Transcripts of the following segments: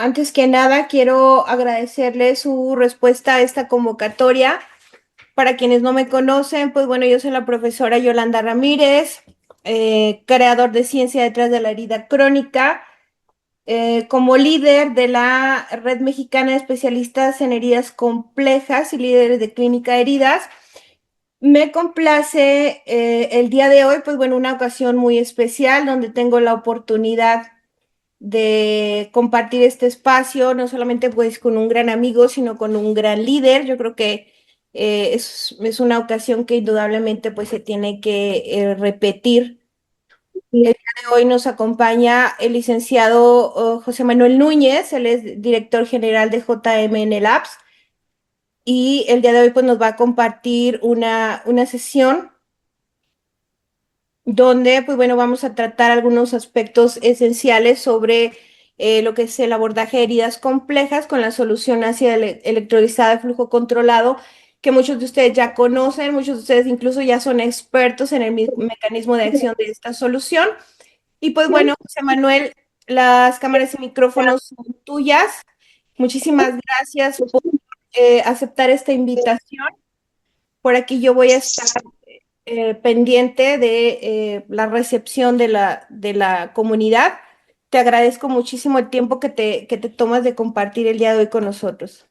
Antes que nada, quiero agradecerle su respuesta a esta convocatoria. Para quienes no me conocen, pues bueno, yo soy la profesora Yolanda Ramírez, creador de Ciencia detrás de la herida crónica, como líder de la Red Mexicana de Especialistas en Heridas Complejas y líderes de clínica de heridas. Me complace el día de hoy, pues bueno, una ocasión muy especial donde tengo la oportunidad de compartir este espacio, no solamente pues con un gran amigo, sino con un gran líder. Yo creo que es una ocasión que indudablemente pues se tiene que repetir. El día de hoy nos acompaña el licenciado José Manuel Núñez, él es director general de JMN Labs y el día de hoy pues nos va a compartir una sesión donde, pues bueno, vamos a tratar algunos aspectos esenciales sobre lo que es el abordaje de heridas complejas con la solución ácida electrolizada de flujo controlado, que muchos de ustedes ya conocen, muchos de ustedes incluso ya son expertos en el mecanismo de acción de esta solución. Y pues bueno, José Manuel, las cámaras y micrófonos son tuyas. Muchísimas gracias por aceptar esta invitación. Por aquí yo voy a estar pendiente de la recepción de la comunidad. Te agradezco muchísimo el tiempo que te tomas de compartir el día de hoy con nosotros.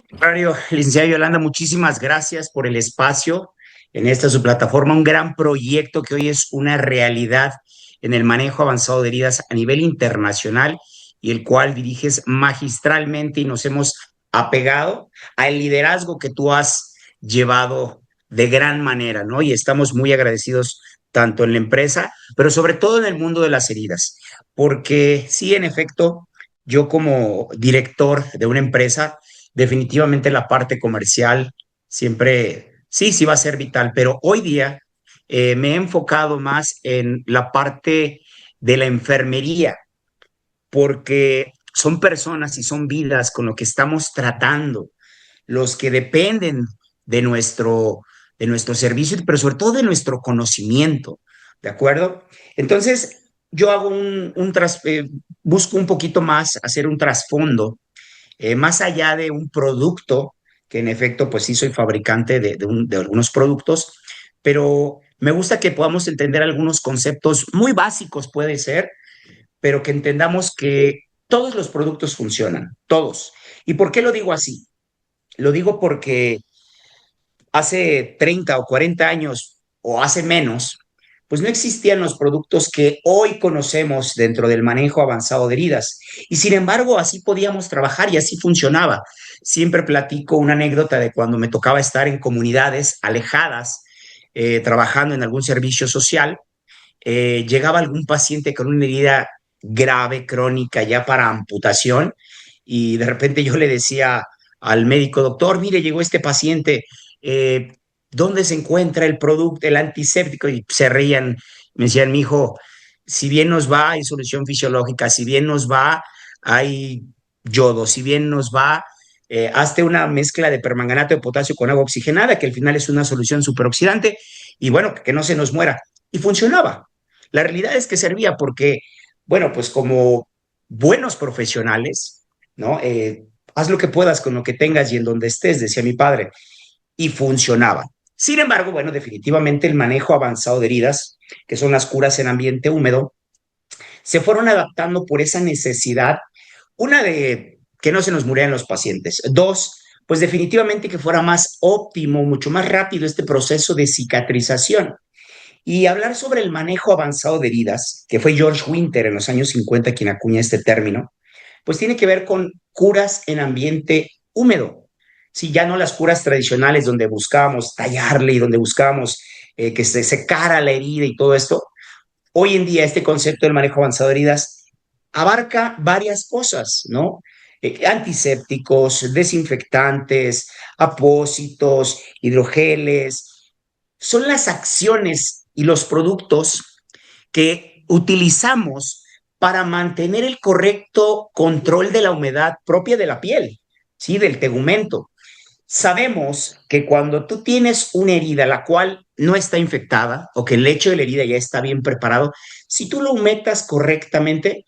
Contrario, licenciada Yolanda, muchísimas gracias por el espacio en esta su plataforma, un gran proyecto que hoy es una realidad en el manejo avanzado de heridas a nivel internacional y el cual diriges magistralmente y nos hemos apegado al liderazgo que tú has llevado de gran manera, ¿no? Y estamos muy agradecidos tanto en la empresa, pero sobre todo en el mundo de las heridas, porque sí, en efecto, yo como director de una empresa, definitivamente la parte comercial siempre, sí, sí va a ser vital, pero hoy día me he enfocado más en la parte de la enfermería, porque son personas y son vidas con lo que estamos tratando, los que dependen de de nuestro servicio, pero sobre todo de nuestro conocimiento, ¿de acuerdo? Entonces, yo hago busco un poquito más hacer un trasfondo más allá de un producto, que en efecto, pues sí soy fabricante de algunos productos, pero me gusta que podamos entender algunos conceptos muy básicos, puede ser, pero que entendamos que todos los productos funcionan, todos. ¿Y por qué lo digo así? Lo digo porque hace 30 o 40 años o hace menos, pues no existían los productos que hoy conocemos dentro del manejo avanzado de heridas. Y sin embargo, así podíamos trabajar y así funcionaba. Siempre platico una anécdota de cuando me tocaba estar en comunidades alejadas, trabajando en algún servicio social. Llegaba algún paciente con una herida grave, crónica, ya para amputación, y de repente yo le decía al médico, doctor, mire, llegó este paciente, eh, ¿dónde se encuentra el producto, el antiséptico? Y se reían, me decían, mi hijo, si bien nos va, hay solución fisiológica, si bien nos va, hay yodo, si bien nos va, hazte una mezcla de permanganato de potasio con agua oxigenada, que al final es una solución superoxidante, y bueno, que no se nos muera. Y funcionaba. La realidad es que servía porque, bueno, pues como buenos profesionales, ¿no? Haz lo que puedas con lo que tengas y en donde estés, decía mi padre, y funcionaba. Sin embargo, bueno, definitivamente el manejo avanzado de heridas, que son las curas en ambiente húmedo, se fueron adaptando por esa necesidad, una de que no se nos murieran los pacientes, dos, pues definitivamente que fuera más óptimo, mucho más rápido este proceso de cicatrización. Y hablar sobre el manejo avanzado de heridas, que fue George Winter en los años 50 quien acuña este término, pues tiene que ver con curas en ambiente húmedo. Sí, ya no las curas tradicionales donde buscábamos tallarle y donde buscábamos que se secara la herida y todo esto. Hoy en día este concepto del manejo avanzado de heridas abarca varias cosas, ¿no? Antisépticos, desinfectantes, apósitos, hidrogeles, son las acciones y los productos que utilizamos para mantener el correcto control de la humedad propia de la piel, ¿sí? Del tegumento. Sabemos que cuando tú tienes una herida la cual no está infectada o que el lecho de la herida ya está bien preparado, si tú lo metas correctamente,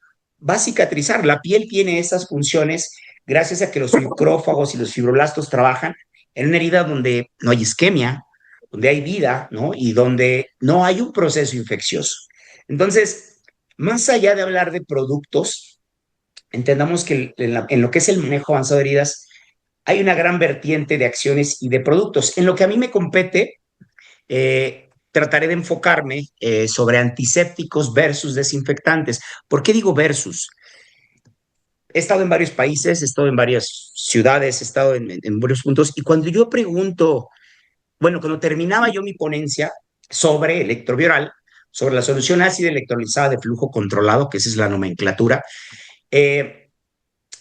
va a cicatrizar. La piel tiene esas funciones gracias a que los micrófagos y los fibroblastos trabajan en una herida donde no hay isquemia, donde hay vida, ¿no? Y donde no hay un proceso infeccioso. Entonces, más allá de hablar de productos, entendamos que en lo que es el manejo avanzado de heridas, hay una gran vertiente de acciones y de productos. En lo que a mí me compete, trataré de enfocarme sobre antisépticos versus desinfectantes. ¿Por qué digo versus? He estado en varios países, he estado en varias ciudades, he estado en varios puntos, y cuando yo pregunto, bueno, cuando terminaba yo mi ponencia sobre electrovioral, sobre la solución ácida electrolizada de flujo controlado, que esa es la nomenclatura, eh,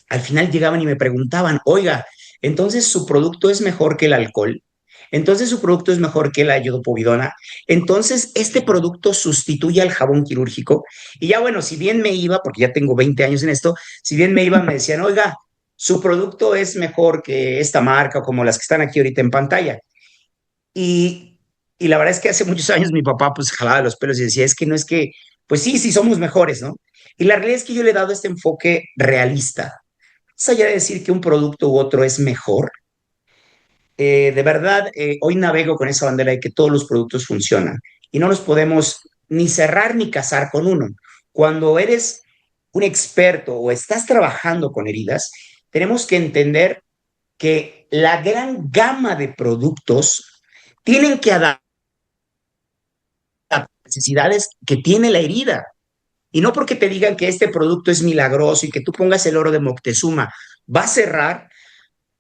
al final llegaban y me preguntaban, oiga, entonces su producto es mejor que el alcohol, entonces su producto es mejor que la iodopovidona, entonces este producto sustituye al jabón quirúrgico. Y ya bueno, si bien me iba, porque ya tengo 20 años en esto, si bien me iba, me decían, oiga, su producto es mejor que esta marca, como las que están aquí ahorita en pantalla. Y la verdad es que hace muchos años mi papá pues jalaba los pelos y decía, es que no es que, pues sí, sí somos mejores, ¿no? Y la realidad es que yo le he dado este enfoque realista. Más allá de decir que un producto u otro es mejor, de verdad, hoy navego con esa bandera de que todos los productos funcionan y no nos podemos ni cerrar ni casar con uno. Cuando eres un experto o estás trabajando con heridas, tenemos que entender que la gran gama de productos tienen que adaptar las necesidades que tiene la herida. Y no porque te digan que este producto es milagroso y que tú pongas el oro de Moctezuma, va a cerrar.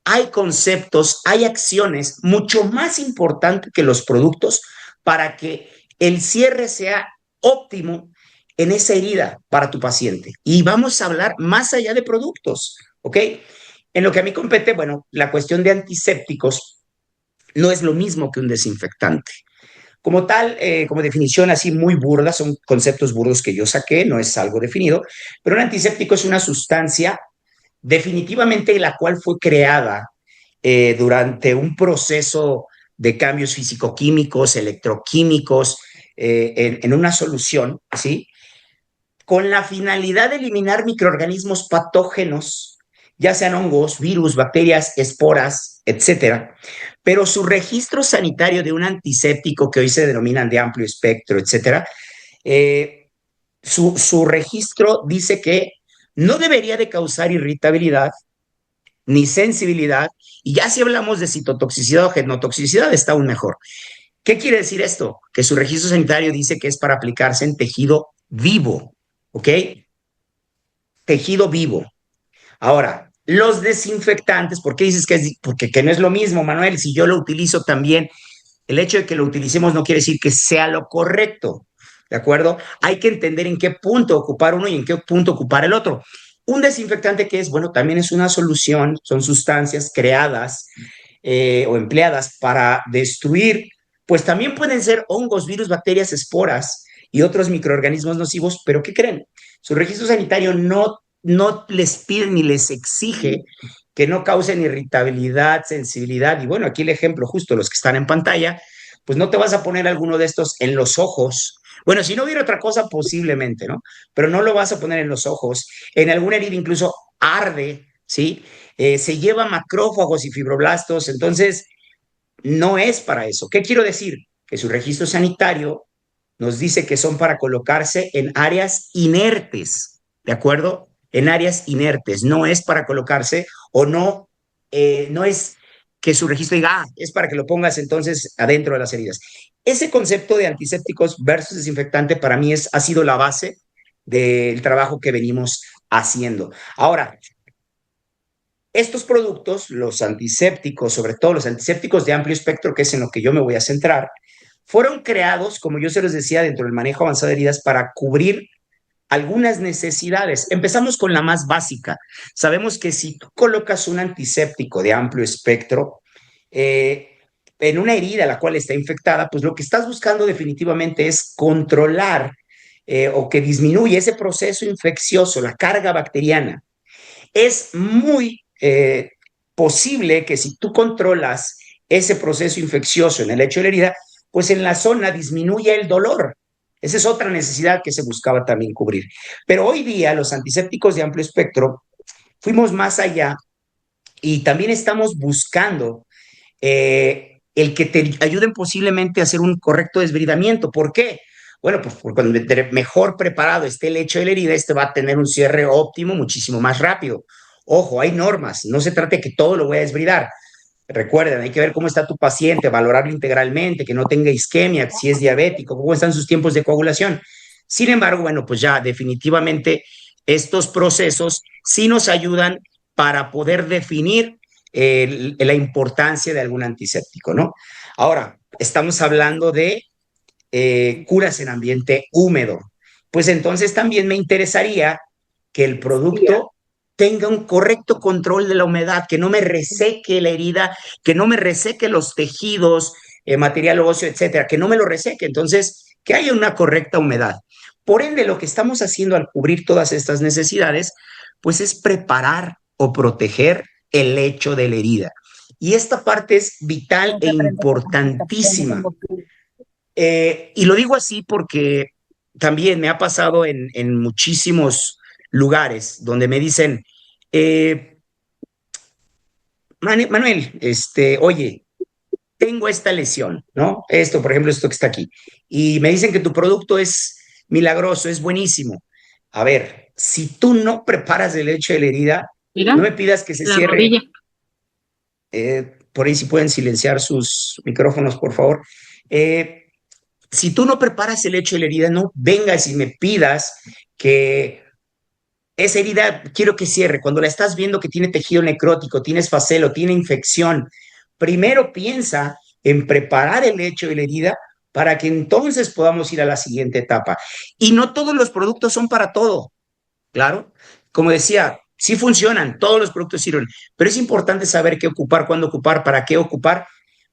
Hay conceptos, hay acciones mucho más importantes que los productos para que el cierre sea óptimo en esa herida para tu paciente. Y vamos a hablar más allá de productos, ¿ok? En lo que a mí compete, bueno, la cuestión de antisépticos no es lo mismo que un desinfectante. Como tal, como definición así muy burda, son conceptos burdos que yo saqué, no es algo definido, pero un antiséptico es una sustancia definitivamente la cual fue creada durante un proceso de cambios físico-químicos, electroquímicos, en una solución, ¿sí? Con la finalidad de eliminar microorganismos patógenos, ya sean hongos, virus, bacterias, esporas, etcétera. Pero su registro sanitario de un antiséptico que hoy se denominan de amplio espectro, etcétera, su registro dice que no debería de causar irritabilidad ni sensibilidad, y ya si hablamos de citotoxicidad o genotoxicidad está aún mejor. ¿Qué quiere decir esto? Que su registro sanitario dice que es para aplicarse en tejido vivo, ¿ok? Tejido vivo. Ahora, los desinfectantes, ¿por qué dices que es? Porque que no es lo mismo, Manuel, si yo lo utilizo también, el hecho de que lo utilicemos no quiere decir que sea lo correcto, ¿de acuerdo? Hay que entender en qué punto ocupar uno y en qué punto ocupar el otro. Un desinfectante que es, bueno, también es una solución, son sustancias creadas o empleadas para destruir, pues también pueden ser hongos, virus, bacterias, esporas y otros microorganismos nocivos, pero ¿qué creen? Su registro sanitario no les pide ni les exige que no causen irritabilidad, sensibilidad. Y bueno, aquí el ejemplo, justo los que están en pantalla, pues no te vas a poner alguno de estos en los ojos. Bueno, si no hubiera otra cosa, posiblemente, ¿no? Pero no lo vas a poner en los ojos. En alguna herida incluso arde, ¿sí? Se lleva macrófagos y fibroblastos, entonces no es para eso. ¿Qué quiero decir? Que su registro sanitario nos dice que son para colocarse en áreas inertes, ¿de acuerdo? En áreas inertes, no es para colocarse o no, no es que su registro diga, es para que lo pongas entonces adentro de las heridas. Ese concepto de antisépticos versus desinfectante para mí ha sido la base del trabajo que venimos haciendo. Ahora, estos productos, los antisépticos, sobre todo los antisépticos de amplio espectro, que es en lo que yo me voy a centrar, fueron creados, como yo se los decía, dentro del manejo avanzado de heridas para cubrir algunas necesidades. Empezamos con la más básica. Sabemos que si tú colocas un antiséptico de amplio espectro en una herida la cual está infectada, pues lo que estás buscando definitivamente es controlar o que disminuya ese proceso infeccioso, la carga bacteriana. Es muy posible que si tú controlas ese proceso infeccioso en el hecho de la herida, pues en la zona disminuye el dolor. Esa es otra necesidad que se buscaba también cubrir. Pero hoy día los antisépticos de amplio espectro fuimos más allá y también estamos buscando el que te ayuden posiblemente a hacer un correcto desbridamiento. ¿Por qué? Bueno, pues porque cuando mejor preparado esté el lecho de la herida, este va a tener un cierre óptimo muchísimo más rápido. Ojo, hay normas, no se trata de que todo lo voy a desbridar. Recuerden, hay que ver cómo está tu paciente, valorarlo integralmente, que no tenga isquemia, si es diabético, cómo están sus tiempos de coagulación. Sin embargo, bueno, pues ya definitivamente estos procesos sí nos ayudan para poder definir la importancia de algún antiséptico, ¿no? Ahora, estamos hablando de curas en ambiente húmedo. Pues entonces también me interesaría que el producto tenga un correcto control de la humedad, que no me reseque la herida, que no me reseque los tejidos, material óseo, etcétera, que no me lo reseque. Entonces, que haya una correcta humedad. Por ende, lo que estamos haciendo al cubrir todas estas necesidades, pues es preparar o proteger el lecho de la herida. Y esta parte es vital e importantísima. Y lo digo así porque también me ha pasado en muchísimos lugares donde me dicen, eh, Manuel, oye, tengo esta lesión, ¿no? Esto, por ejemplo, esto que está aquí. Y me dicen que tu producto es milagroso, es buenísimo. A ver, si tú no preparas el hecho de la herida, no Mira, me pidas que se la cierre. rodilla. Por ahí si pueden silenciar sus micrófonos, por favor. Eh, si tú no preparas el hecho de la herida, no vengas y me pidas que esa herida quiero que cierre. Cuando la estás viendo que tiene tejido necrótico, tiene esfacelo, tiene infección, primero piensa en preparar el hecho de la herida para que entonces podamos ir a la siguiente etapa. Y no todos los productos son para todo, claro. Como decía, sí funcionan, todos los productos sirven, pero es importante saber qué ocupar, cuándo ocupar, para qué ocupar,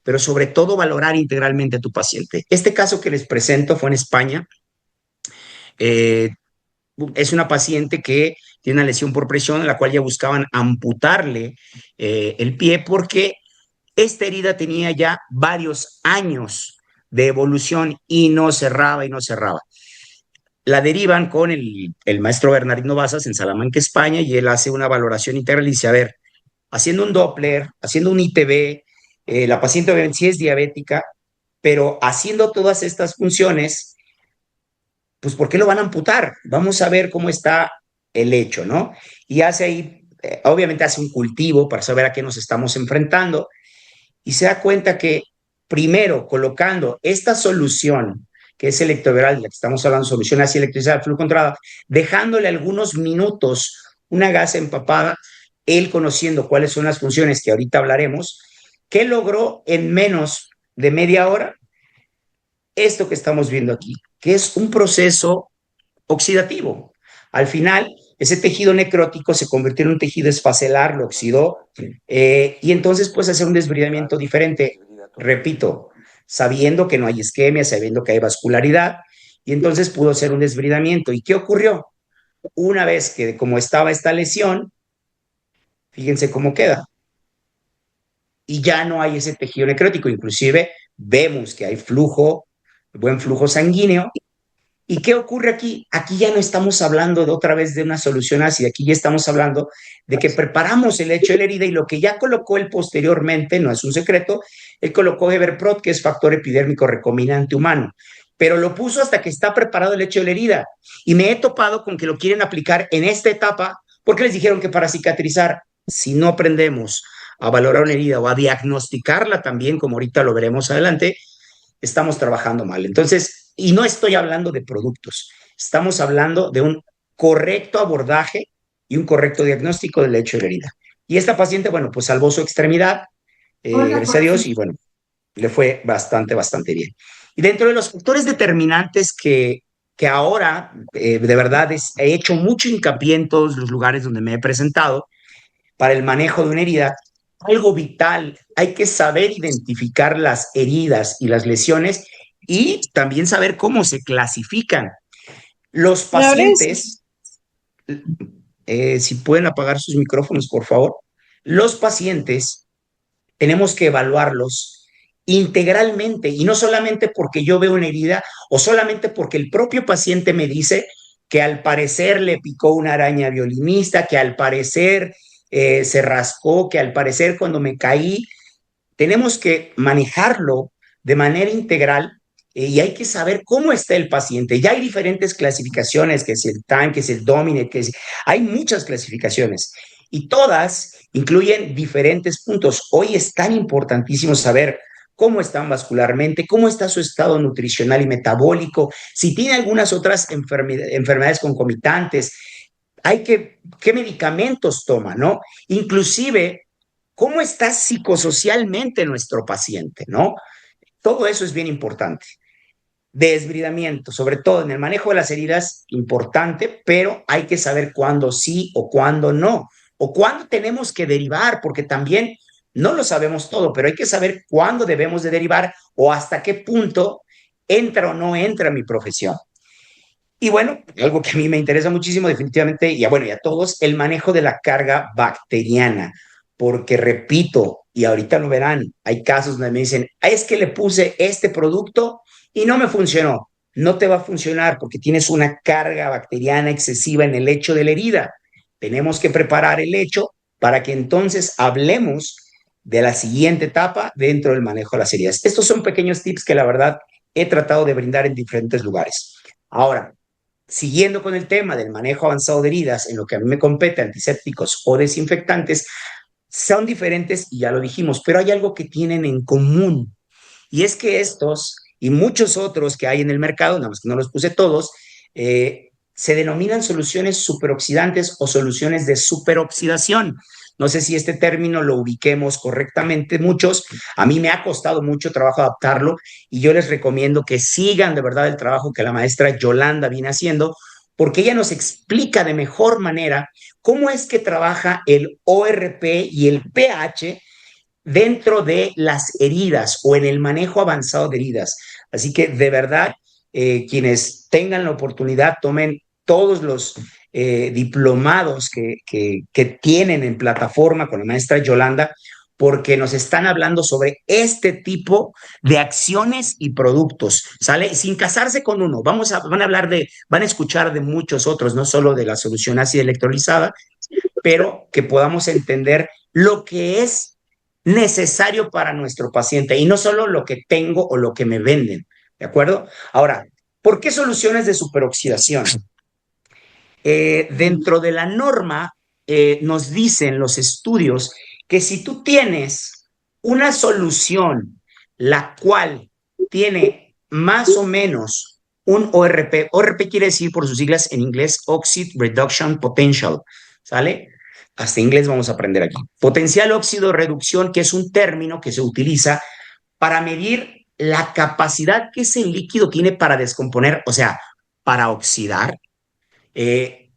pero sobre todo valorar integralmente a tu paciente. Este caso que les presento fue en España. Eh, es una paciente que tiene una lesión por presión en la cual ya buscaban amputarle el pie porque esta herida tenía ya varios años de evolución y no cerraba y no cerraba. La derivan con el maestro Bernardino Bazas en Salamanca, España, y él hace una valoración integral y dice, a ver, haciendo un Doppler, haciendo un ITB, la paciente obviamente sí es diabética, pero haciendo todas estas funciones, pues ¿por qué lo van a amputar? Vamos a ver cómo está el hecho, ¿no? Y hace ahí, obviamente hace un cultivo para saber a qué nos estamos enfrentando y se da cuenta que primero colocando esta solución, que es electroveral, de la que estamos hablando, solución así electricidad, flujo controlado, dejándole algunos minutos una gasa empapada, él conociendo cuáles son las funciones que ahorita hablaremos, ¿qué logró en menos de media hora? Esto que estamos viendo aquí, que es un proceso oxidativo. Al final, ese tejido necrótico se convirtió en un tejido esfacelar, lo oxidó, y entonces puedes hacer un desbridamiento diferente, repito, sabiendo que no hay isquemia, sabiendo que hay vascularidad, y entonces pudo ser un desbridamiento. ¿Y qué ocurrió? Una vez que como estaba esta lesión, fíjense cómo queda, y ya no hay ese tejido necrótico, inclusive vemos que hay flujo, buen flujo sanguíneo. ¿Y qué ocurre aquí? Aquí ya no estamos hablando de otra vez de una solución ácida, aquí ya estamos hablando de que preparamos el hecho de la herida y lo que ya colocó él posteriormente, no es un secreto, él colocó Everprot, que es factor epidérmico recombinante humano, pero lo puso hasta que está preparado el hecho de la herida. Y me he topado con que lo quieren aplicar en esta etapa porque les dijeron que para cicatrizar, si no aprendemos a valorar una herida o a diagnosticarla también, como ahorita lo veremos adelante, estamos trabajando mal. Entonces, y no estoy hablando de productos, estamos hablando de un correcto abordaje y un correcto diagnóstico del hecho de la herida. Y esta paciente, bueno, pues salvó su extremidad, gracias a Dios, y bueno, le fue bastante, bastante bien. Y dentro de los factores determinantes que ahora, de verdad, he hecho mucho hincapié en todos los lugares donde me he presentado para el manejo de una herida, algo vital, hay que saber identificar las heridas y las lesiones y también saber cómo se clasifican. Los Flores, pacientes, si pueden apagar sus micrófonos, por favor, los pacientes tenemos que evaluarlos integralmente y no solamente porque yo veo una herida o solamente porque el propio paciente me dice que al parecer le picó una araña violinista, que al parecer se rascó, que al parecer cuando me caí, tenemos que manejarlo de manera integral y hay que saber cómo está el paciente. Ya hay diferentes clasificaciones, que es el TAN, que es el Dominant, hay muchas clasificaciones y todas incluyen diferentes puntos. Hoy es tan importantísimo saber cómo están vascularmente, cómo está su estado nutricional y metabólico, si tiene algunas otras enfermedades concomitantes, qué medicamentos toma, ¿no? Inclusive, cómo está psicosocialmente nuestro paciente, ¿no? Todo eso es bien importante. Desbridamiento, sobre todo en el manejo de las heridas, importante, pero hay que saber cuándo sí o cuándo no, o cuándo tenemos que derivar, porque también no lo sabemos todo, pero hay que saber cuándo debemos de derivar o hasta qué punto entra o no entra mi profesión. Y bueno, algo que a mí me interesa muchísimo definitivamente, y bueno, y a todos, el manejo de la carga bacteriana, porque repito, y ahorita lo verán, hay casos donde me dicen, es que le puse este producto y no me funcionó. No te va a funcionar porque tienes una carga bacteriana excesiva en el lecho de la herida. Tenemos que preparar el lecho para que entonces hablemos de la siguiente etapa dentro del manejo de las heridas. Estos son pequeños tips que la verdad he tratado de brindar en diferentes lugares. Ahora, siguiendo con el tema del manejo avanzado de heridas, en lo que a mí me compete, antisépticos o desinfectantes, son diferentes y ya lo dijimos, pero hay algo que tienen en común y es que estos y muchos otros que hay en el mercado, nada más que no los puse todos, se denominan soluciones superoxidantes o soluciones de superoxidación. No sé si este término lo ubiquemos correctamente muchos. A mí me ha costado mucho trabajo adaptarlo y yo les recomiendo que sigan de verdad el trabajo que la maestra Yolanda viene haciendo porque ella nos explica de mejor manera cómo es que trabaja el ORP y el pH dentro de las heridas o en el manejo avanzado de heridas. Así que de verdad, quienes tengan la oportunidad, tomen todos los diplomados que tienen en plataforma con la maestra Yolanda, porque nos están hablando sobre este tipo de acciones y productos, ¿sale? Sin casarse con uno, van a hablar van a escuchar de muchos otros, no solo de la solución ácida electrolizada, pero que podamos entender lo que es necesario para nuestro paciente y no solo lo que tengo o lo que me venden, ¿de acuerdo? Ahora, ¿por qué soluciones de superoxidación? Dentro de la norma nos dicen los estudios que si tú tienes una solución la cual tiene más o menos un ORP, ORP quiere decir por sus siglas en inglés Oxide Reduction Potential, ¿sale? Hasta inglés vamos a aprender aquí. Potencial óxido reducción, que es un término que se utiliza para medir la capacidad que ese líquido tiene para descomponer, o sea, para oxidar eh,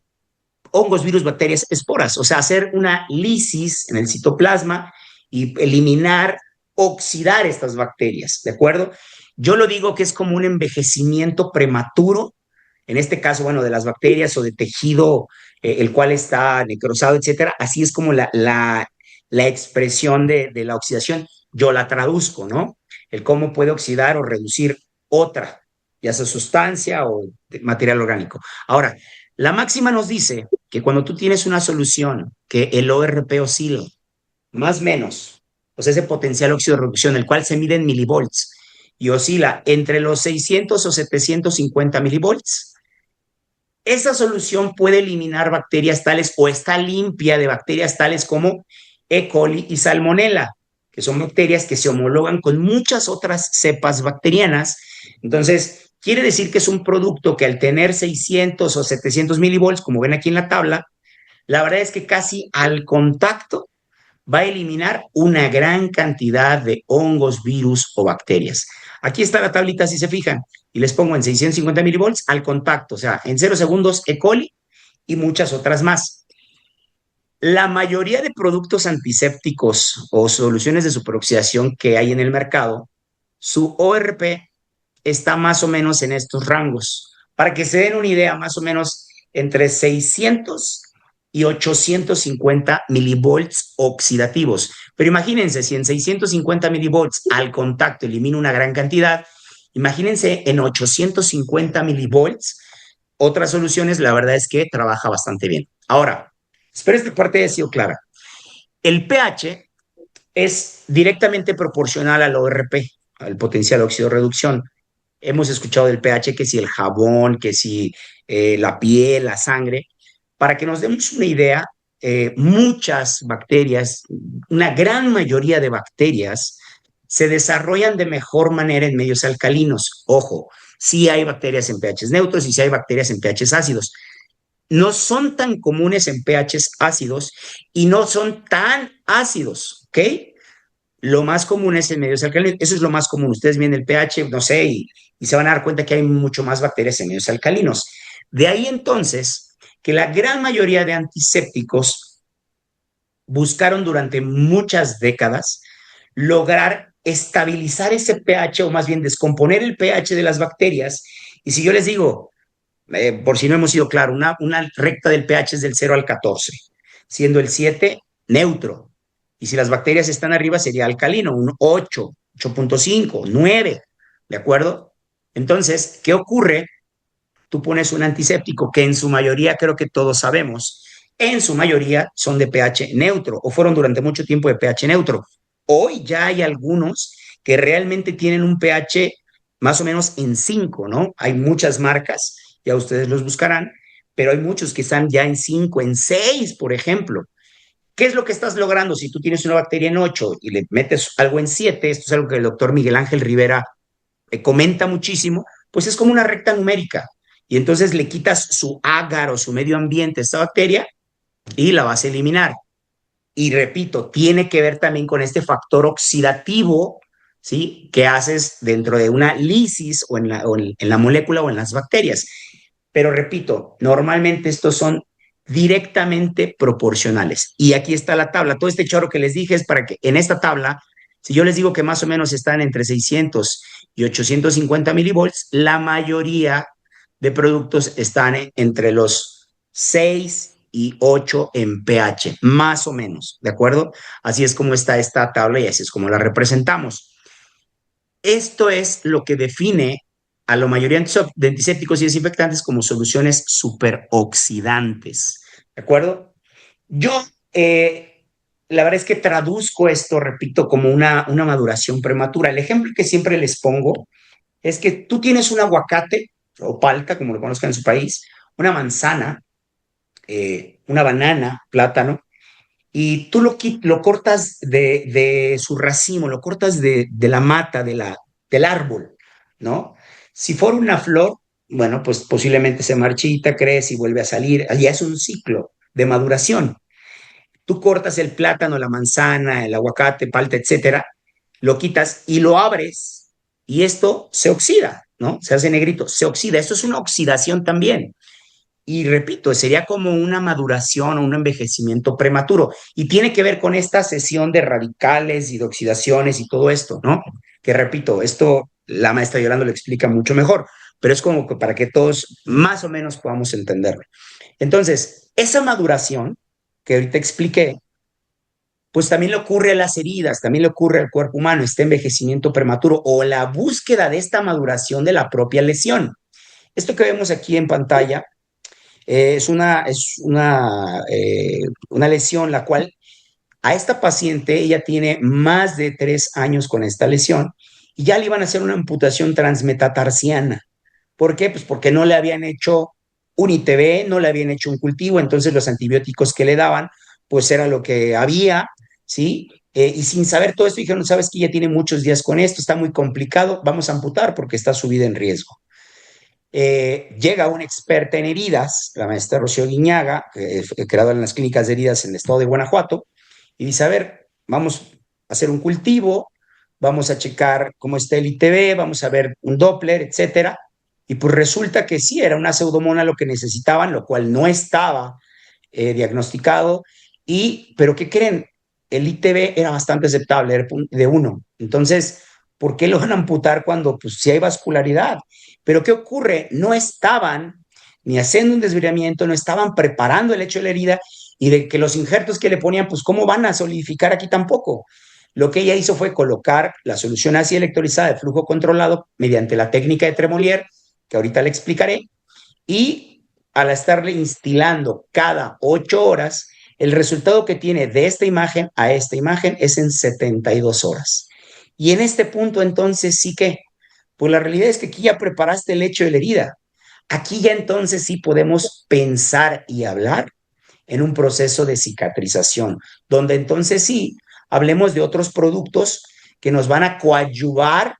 hongos, virus, bacterias, esporas, o sea, hacer una lisis en el citoplasma y eliminar, oxidar estas bacterias, ¿de acuerdo? Yo lo digo que es como un envejecimiento prematuro, en este caso, bueno, de las bacterias o de tejido, el cual está necrosado, etcétera. Así es como la expresión de la oxidación. Yo la traduzco, ¿no? El cómo puede oxidar o reducir otra, ya sea sustancia o material orgánico. Ahora, la máxima nos dice que cuando tú tienes una solución que el ORP oscila, más o menos, o sea, ese potencial óxido de reducción, el cual se mide en milivolts, y oscila entre los 600 o 750 milivolts, esa solución puede eliminar bacterias tales o está limpia de bacterias tales como E. coli y Salmonella, que son bacterias que se homologan con muchas otras cepas bacterianas. Entonces, quiere decir que es un producto que al tener 600 o 700 milivolts, como ven aquí en la tabla, la verdad es que casi al contacto va a eliminar una gran cantidad de hongos, virus o bacterias. Aquí está la tablita si se fijan y les pongo en 650 milivolts al contacto, o sea, en 0 segundos E. coli y muchas otras más. La mayoría de productos antisépticos o soluciones de superoxidación que hay en el mercado, su ORP está más o menos en estos rangos. Para que se den una idea, más o menos entre 600 y 850 milivolts oxidativos. Pero imagínense, si en 650 milivolts al contacto elimina una gran cantidad, imagínense en 850 milivolts, otras soluciones, la verdad es que trabaja bastante bien. Ahora, espero esta parte haya sido clara. El pH es directamente proporcional al ORP, al potencial óxido reducción. Hemos escuchado del pH, que si el jabón, que si la piel, la sangre. Para que nos demos una idea, muchas bacterias, una gran mayoría de bacterias, se desarrollan de mejor manera en medios alcalinos. Ojo, sí hay bacterias en pHs neutros y sí hay bacterias en pHs ácidos. No son tan comunes en pHs ácidos y no son tan ácidos, ¿ok? Lo más común es en medios alcalinos. Eso es lo más común. Ustedes ven el pH, no sé, y se van a dar cuenta que hay mucho más bacterias en medios alcalinos. De ahí entonces que la gran mayoría de antisépticos buscaron durante muchas décadas lograr estabilizar ese pH o más bien descomponer el pH de las bacterias. Y si yo les digo, por si no hemos sido claros, una recta del pH es del 0 al 14, siendo el 7 neutro. Y si las bacterias están arriba, sería alcalino, un 8, 8.5, 9, ¿de acuerdo? Entonces, ¿qué ocurre? Tú pones un antiséptico que en su mayoría, creo que todos sabemos, en su mayoría son de pH neutro o fueron durante mucho tiempo de pH neutro. Hoy ya hay algunos que realmente tienen un pH más o menos en 5, ¿no? Hay muchas marcas, ya ustedes los buscarán, pero hay muchos que están ya en 5, en 6, por ejemplo. ¿Qué es lo que estás logrando si tú tienes una bacteria en 8 y le metes algo en 7? Esto es algo que el doctor Miguel Ángel Rivera comenta muchísimo, pues es como una recta numérica. Y entonces le quitas su agar o su medio ambiente a esta bacteria y la vas a eliminar. Y repito, tiene que ver también con este factor oxidativo, ¿sí? Que haces dentro de una lisis o en la molécula o en las bacterias. Pero repito, normalmente estos son directamente proporcionales. Y aquí está la tabla. Todo este chorro que les dije es para que en esta tabla, si yo les digo que más o menos están entre 600 y 850 milivolts, la mayoría de productos están entre los 6 y 8 en pH, más o menos, ¿de acuerdo? Así es como está esta tabla y así es como la representamos. Esto es lo que define a la mayoría de antisépticos y desinfectantes como soluciones superoxidantes, ¿de acuerdo? Yo, la verdad es que traduzco esto, repito, como una maduración prematura. El ejemplo que siempre les pongo es que tú tienes un aguacate o palta, como lo conozcan en su país, una manzana, una banana, plátano, y tú lo cortas de su racimo, lo cortas de la mata, del árbol, ¿no? Si fuera una flor, bueno, pues posiblemente se marchita, crece y vuelve a salir. Ya es un ciclo de maduración. Tú cortas el plátano, la manzana, el aguacate, palta, etcétera, lo quitas y lo abres y esto se oxida, ¿no? Se hace negrito, se oxida. Esto es una oxidación también. Y repito, sería como una maduración o un envejecimiento prematuro. Y tiene que ver con esta sesión de radicales y de oxidaciones y todo esto, ¿no? Que repito, esto la maestra Yolanda lo explica mucho mejor, pero es como que para que todos más o menos podamos entenderlo. Entonces, esa maduración que ahorita expliqué, pues también le ocurre a las heridas, también le ocurre al cuerpo humano, este envejecimiento prematuro o la búsqueda de esta maduración de la propia lesión. Esto que vemos aquí en pantalla es una lesión la cual a esta paciente, ella tiene más de 3 años con esta lesión y ya le iban a hacer una amputación transmetatarsiana. ¿Por qué? Pues porque no le habían hecho un ITB, no le habían hecho un cultivo, entonces los antibióticos que le daban, pues era lo que había, ¿sí? Y sin saber todo esto, dijeron, sabes que ya tiene muchos días con esto, está muy complicado, vamos a amputar porque está su vida en riesgo. Llega una experta en heridas, la maestra Rocío Guiñaga, creadora en las clínicas de heridas en el estado de Guanajuato, y dice, a ver, vamos a hacer un cultivo, vamos a checar cómo está el ITB, vamos a ver un Doppler, etcétera, y pues resulta que sí, era una pseudomona lo que necesitaban, lo cual no estaba diagnosticado, pero ¿qué creen? El ITB era bastante aceptable, era de 1, entonces, ¿por qué lo van a amputar cuando pues sí hay vascularidad? Pero ¿qué ocurre? No estaban ni haciendo un desviamiento, no estaban preparando el hecho de la herida Y de que los injertos que le ponían, pues ¿cómo van a solidificar aquí tampoco? Lo que ella hizo fue colocar la solución ácida electrolizada de flujo controlado mediante la técnica de Tremolier, que ahorita le explicaré, y al estarle instilando cada 8 horas, el resultado que tiene de esta imagen a esta imagen es en 72 horas. Y en este punto entonces sí que, pues la realidad es que aquí ya preparaste el hecho de la herida. Aquí ya entonces sí podemos pensar y hablar en un proceso de cicatrización, donde entonces sí hablemos de otros productos que nos van a coadyuvar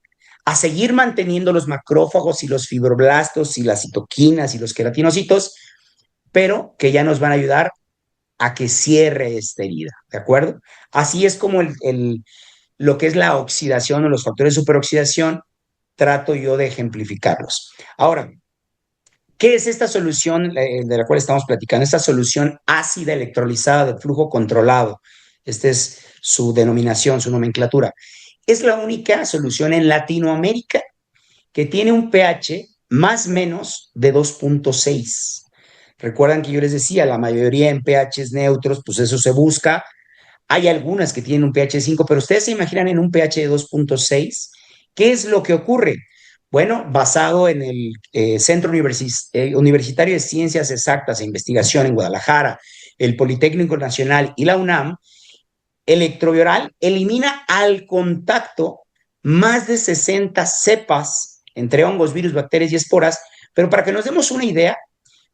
a seguir manteniendo los macrófagos y los fibroblastos y las citoquinas y los queratinocitos, pero que ya nos van a ayudar a que cierre esta herida, ¿de acuerdo? Así es como lo que es la oxidación o los factores de superoxidación, trato yo de ejemplificarlos. Ahora, ¿qué es esta solución de la cual estamos platicando? Esta solución ácida electrolizada de flujo controlado. Esta es su denominación, su nomenclatura. Es la única solución en Latinoamérica que tiene un pH más o menos de 2.6. Recuerdan que yo les decía, la mayoría en pHs neutros, pues eso se busca. Hay algunas que tienen un pH de 5, pero ustedes se imaginan en un pH de 2.6. ¿Qué es lo que ocurre? Bueno, basado en el Centro Universitario de Ciencias Exactas e Investigación en Guadalajara, el Politécnico Nacional y la UNAM, Electrovioral elimina al contacto más de 60 cepas entre hongos, virus, bacterias y esporas, pero para que nos demos una idea,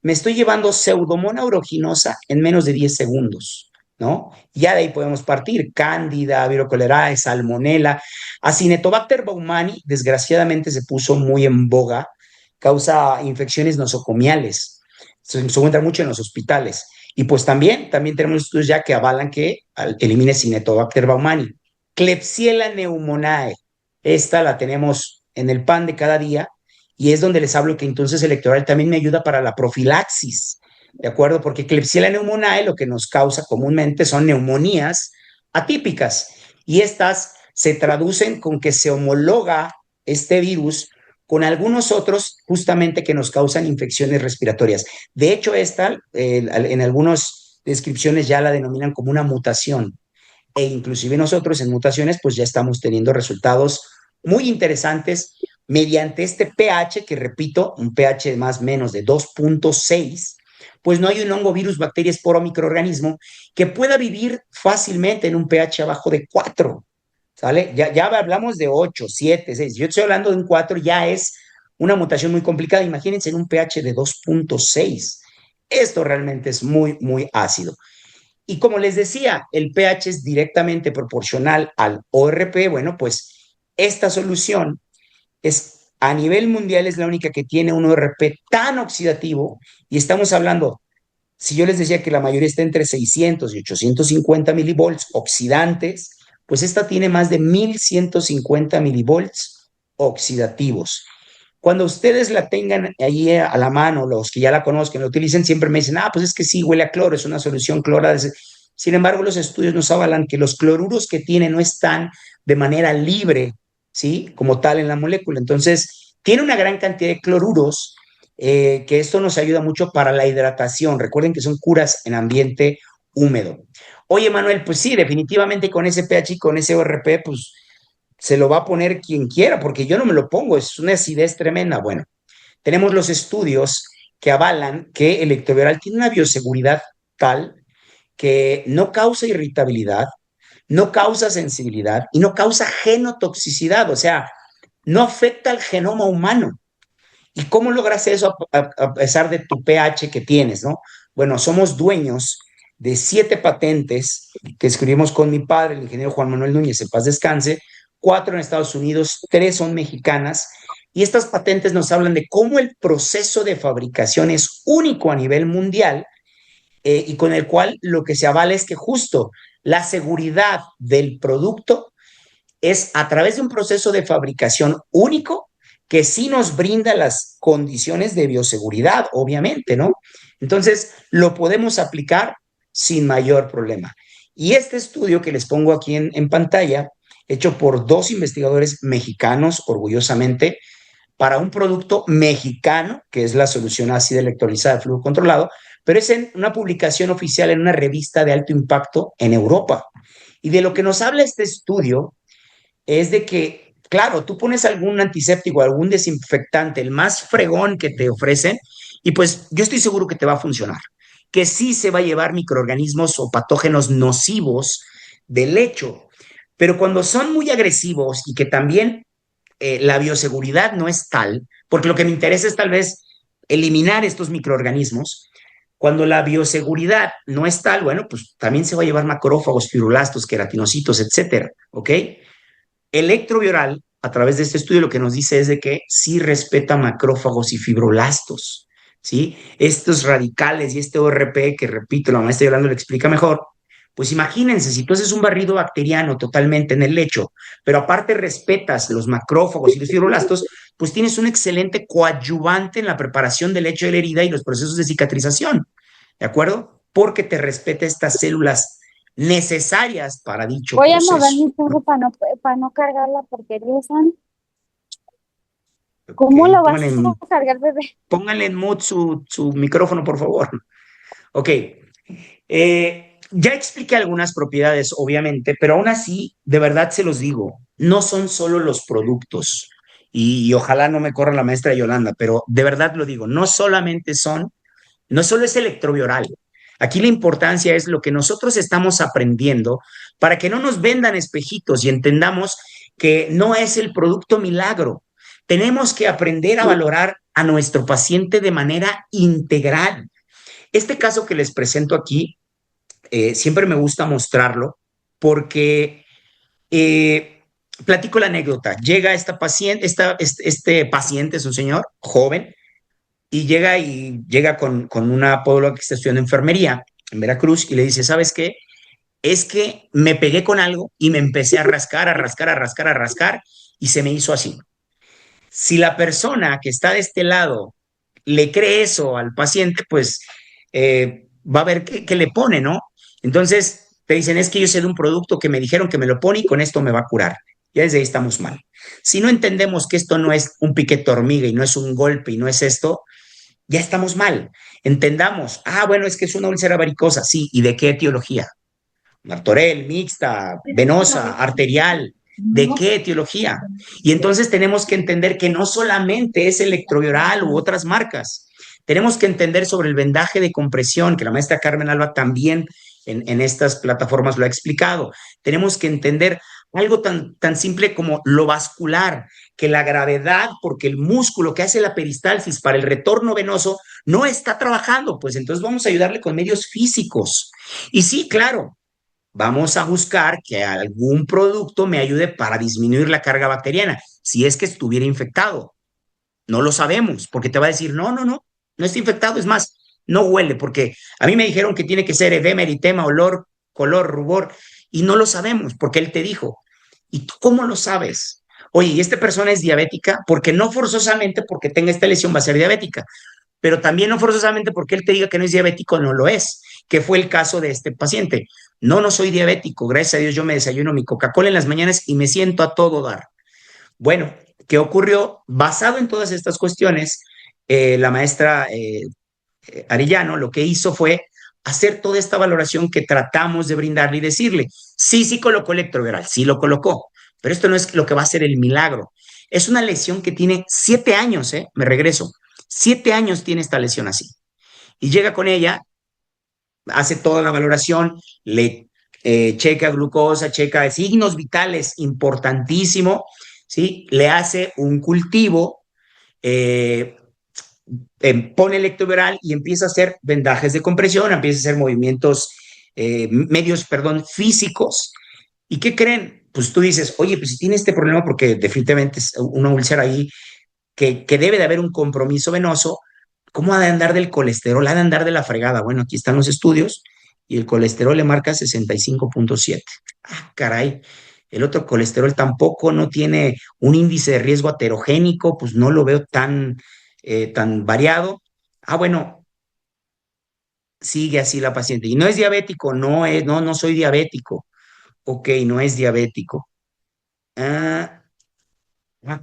me estoy llevando Pseudomonas aeruginosa en menos de 10 segundos, ¿no? Ya de ahí podemos partir, Cándida, Vibrio cholerae, Salmonella, Acinetobacter baumani, desgraciadamente se puso muy en boga, causa infecciones nosocomiales, se encuentra mucho en los hospitales. Y pues también tenemos estudios ya que avalan que elimine Cinetobacter baumani. Klebsiella pneumoniae, esta la tenemos en el pan de cada día y es donde les hablo que entonces el electoral también me ayuda para la profilaxis, ¿de acuerdo? Porque Klebsiella pneumoniae lo que nos causa comúnmente son neumonías atípicas y estas se traducen con que se homologa este virus con algunos otros justamente que nos causan infecciones respiratorias. De hecho, esta en algunas descripciones ya la denominan como una mutación e inclusive nosotros en mutaciones pues ya estamos teniendo resultados muy interesantes mediante este pH que repito, un pH de más o menos de 2.6, pues no hay un hongo, virus, bacteria, esporo, microorganismo que pueda vivir fácilmente en un pH abajo de 4. ¿Sale? Ya hablamos de 8, 7, 6. Yo estoy hablando de un 4, ya es una mutación muy complicada. Imagínense en un pH de 2.6. Esto realmente es muy, muy ácido. Y como les decía, el pH es directamente proporcional al ORP. Bueno, pues esta solución es a nivel mundial es la única que tiene un ORP tan oxidativo y estamos hablando, si yo les decía que la mayoría está entre 600 y 850 milivolts oxidantes, pues esta tiene más de 1150 milivolts oxidativos. Cuando ustedes la tengan ahí a la mano, los que ya la conozcan, la utilicen, siempre me dicen, pues es que sí, huele a cloro, es una solución clorada. Sin embargo, los estudios nos avalan que los cloruros que tiene no están de manera libre, ¿sí? Como tal en la molécula. Entonces, tiene una gran cantidad de cloruros, que esto nos ayuda mucho para la hidratación. Recuerden que son curas en ambiente húmedo. Oye, Manuel, pues sí, definitivamente con ese pH y con ese ORP, pues se lo va a poner quien quiera, porque yo no me lo pongo, es una acidez tremenda. Bueno, tenemos los estudios que avalan que el electroviral tiene una bioseguridad tal que no causa irritabilidad, no causa sensibilidad y no causa genotoxicidad, o sea, no afecta al genoma humano. ¿Y cómo logras eso a pesar de tu pH que tienes, no? Bueno, somos dueños de 7 patentes que escribimos con mi padre, el ingeniero Juan Manuel Núñez, en paz descanse, 4 en Estados Unidos, 3 son mexicanas, y estas patentes nos hablan de cómo el proceso de fabricación es único a nivel mundial, y con el cual lo que se avala es que justo la seguridad del producto es a través de un proceso de fabricación único que sí nos brinda las condiciones de bioseguridad, obviamente, ¿no? Entonces, lo podemos aplicar sin mayor problema. Y este estudio que les pongo aquí en pantalla, hecho por 2 investigadores mexicanos, orgullosamente, para un producto mexicano, que es la solución ácida electrolizada de flujo controlado, pero es en una publicación oficial en una revista de alto impacto en Europa. Y de lo que nos habla este estudio es de que, claro, tú pones algún antiséptico, algún desinfectante, el más fregón que te ofrecen, y pues yo estoy seguro que te va a funcionar, que sí se va a llevar microorganismos o patógenos nocivos del lecho, pero cuando son muy agresivos y que también la bioseguridad no es tal, porque lo que me interesa es tal vez eliminar estos microorganismos, cuando la bioseguridad no es tal, bueno, pues también se va a llevar macrófagos, fibroblastos, queratinocitos, etcétera, ¿ok? Electrovioral, a través de este estudio, lo que nos dice es de que sí respeta macrófagos y fibroblastos, ¿sí? Estos radicales y este ORP, que repito, la maestra Yolanda lo explica mejor, pues imagínense, si tú haces un barrido bacteriano totalmente en el lecho, pero aparte respetas los macrófagos y los fibroblastos, pues tienes un excelente coadyuvante en la preparación del lecho de la herida y los procesos de cicatrización, ¿de acuerdo? Porque te respeta estas células necesarias para dicho Voy a mover proceso, mi ¿no? perro para no cargar la porquería esa. Ok, ¿Cómo lo vas a cargar, bebé? pónganle en mute su micrófono, por favor. Ok, ya expliqué algunas propiedades, obviamente, pero aún así, de verdad se los digo, no son solo los productos. Y ojalá no me corra la maestra Yolanda, pero de verdad lo digo, no solamente son, no solo es electrovioral. Aquí la importancia es lo que nosotros estamos aprendiendo para que no nos vendan espejitos y entendamos que no es el producto milagro. Tenemos que aprender a valorar a nuestro paciente de manera integral. Este caso que les presento aquí, siempre me gusta mostrarlo porque platico la anécdota. Llega esta paciente, este paciente es un señor joven y llega con una podóloga que está estudiando enfermería en Veracruz y le dice, ¿sabes qué? Es que me pegué con algo y me empecé a rascar, a rascar, a rascar, a rascar y se me hizo así. Si la persona que está de este lado le cree eso al paciente, pues va a ver qué le pone, ¿no? Entonces te dicen, es que yo sé de un producto que me dijeron que me lo pone y con esto me va a curar. Ya desde ahí estamos mal. Si no entendemos que esto no es un piquete hormiga y no es un golpe y no es esto, ya estamos mal. Entendamos, bueno, es que es una úlcera varicosa, sí, ¿y de qué etiología? Martorell, mixta, venosa, arterial, ¿de qué etiología? Y entonces tenemos que entender que no solamente es electrovioral u otras marcas, tenemos que entender sobre el vendaje de compresión, que la maestra Carmen Alba también en estas plataformas lo ha explicado. Tenemos que entender algo tan simple como lo vascular, que la gravedad, porque el músculo que hace la peristalsis para el retorno venoso no está trabajando, pues entonces vamos a ayudarle con medios físicos. Y sí, claro, vamos a buscar que algún producto me ayude para disminuir la carga bacteriana, si es que estuviera infectado. No lo sabemos, porque te va a decir, no, no, no, no está infectado, es más, no huele, porque a mí me dijeron que tiene que ser edema, eritema, olor, color, rubor, y no lo sabemos, porque él te dijo. ¿Y tú cómo lo sabes? Oye, ¿y esta persona es diabética? Porque no forzosamente porque tenga esta lesión va a ser diabética, pero también no forzosamente porque él te diga que no es diabético, no lo es, que fue el caso de este paciente. No, no soy diabético, gracias a Dios yo me desayuno mi Coca-Cola en las mañanas y me siento a todo dar. Bueno, ¿qué ocurrió? Basado en todas estas cuestiones, la maestra Arellano lo que hizo fue hacer toda esta valoración que tratamos de brindarle y decirle, sí, sí colocó electroviral, sí lo colocó, pero esto no es lo que va a ser el milagro. Es una lesión que tiene 7 años, me regreso, 7 años tiene esta lesión así. Y llega con ella, hace toda la valoración, le checa glucosa, checa signos vitales, importantísimo, ¿sí? Le hace un cultivo, eh, pone electroviral y empieza a hacer vendajes de compresión, empieza a hacer movimientos, medios, perdón, físicos. ¿Y qué creen? Pues tú dices, oye, pues si tiene este problema, porque definitivamente es una úlcera ahí, que debe de haber un compromiso venoso, ¿cómo ha de andar del colesterol? Ha de andar de la fregada. Bueno, aquí están los estudios y el colesterol le marca 65.7. Ah, caray. El otro colesterol tampoco no tiene un índice de riesgo aterogénico, pues no lo veo tan variado. Bueno, sigue así la paciente. Y no es diabético, no soy diabético. Ok, no es diabético. Ah,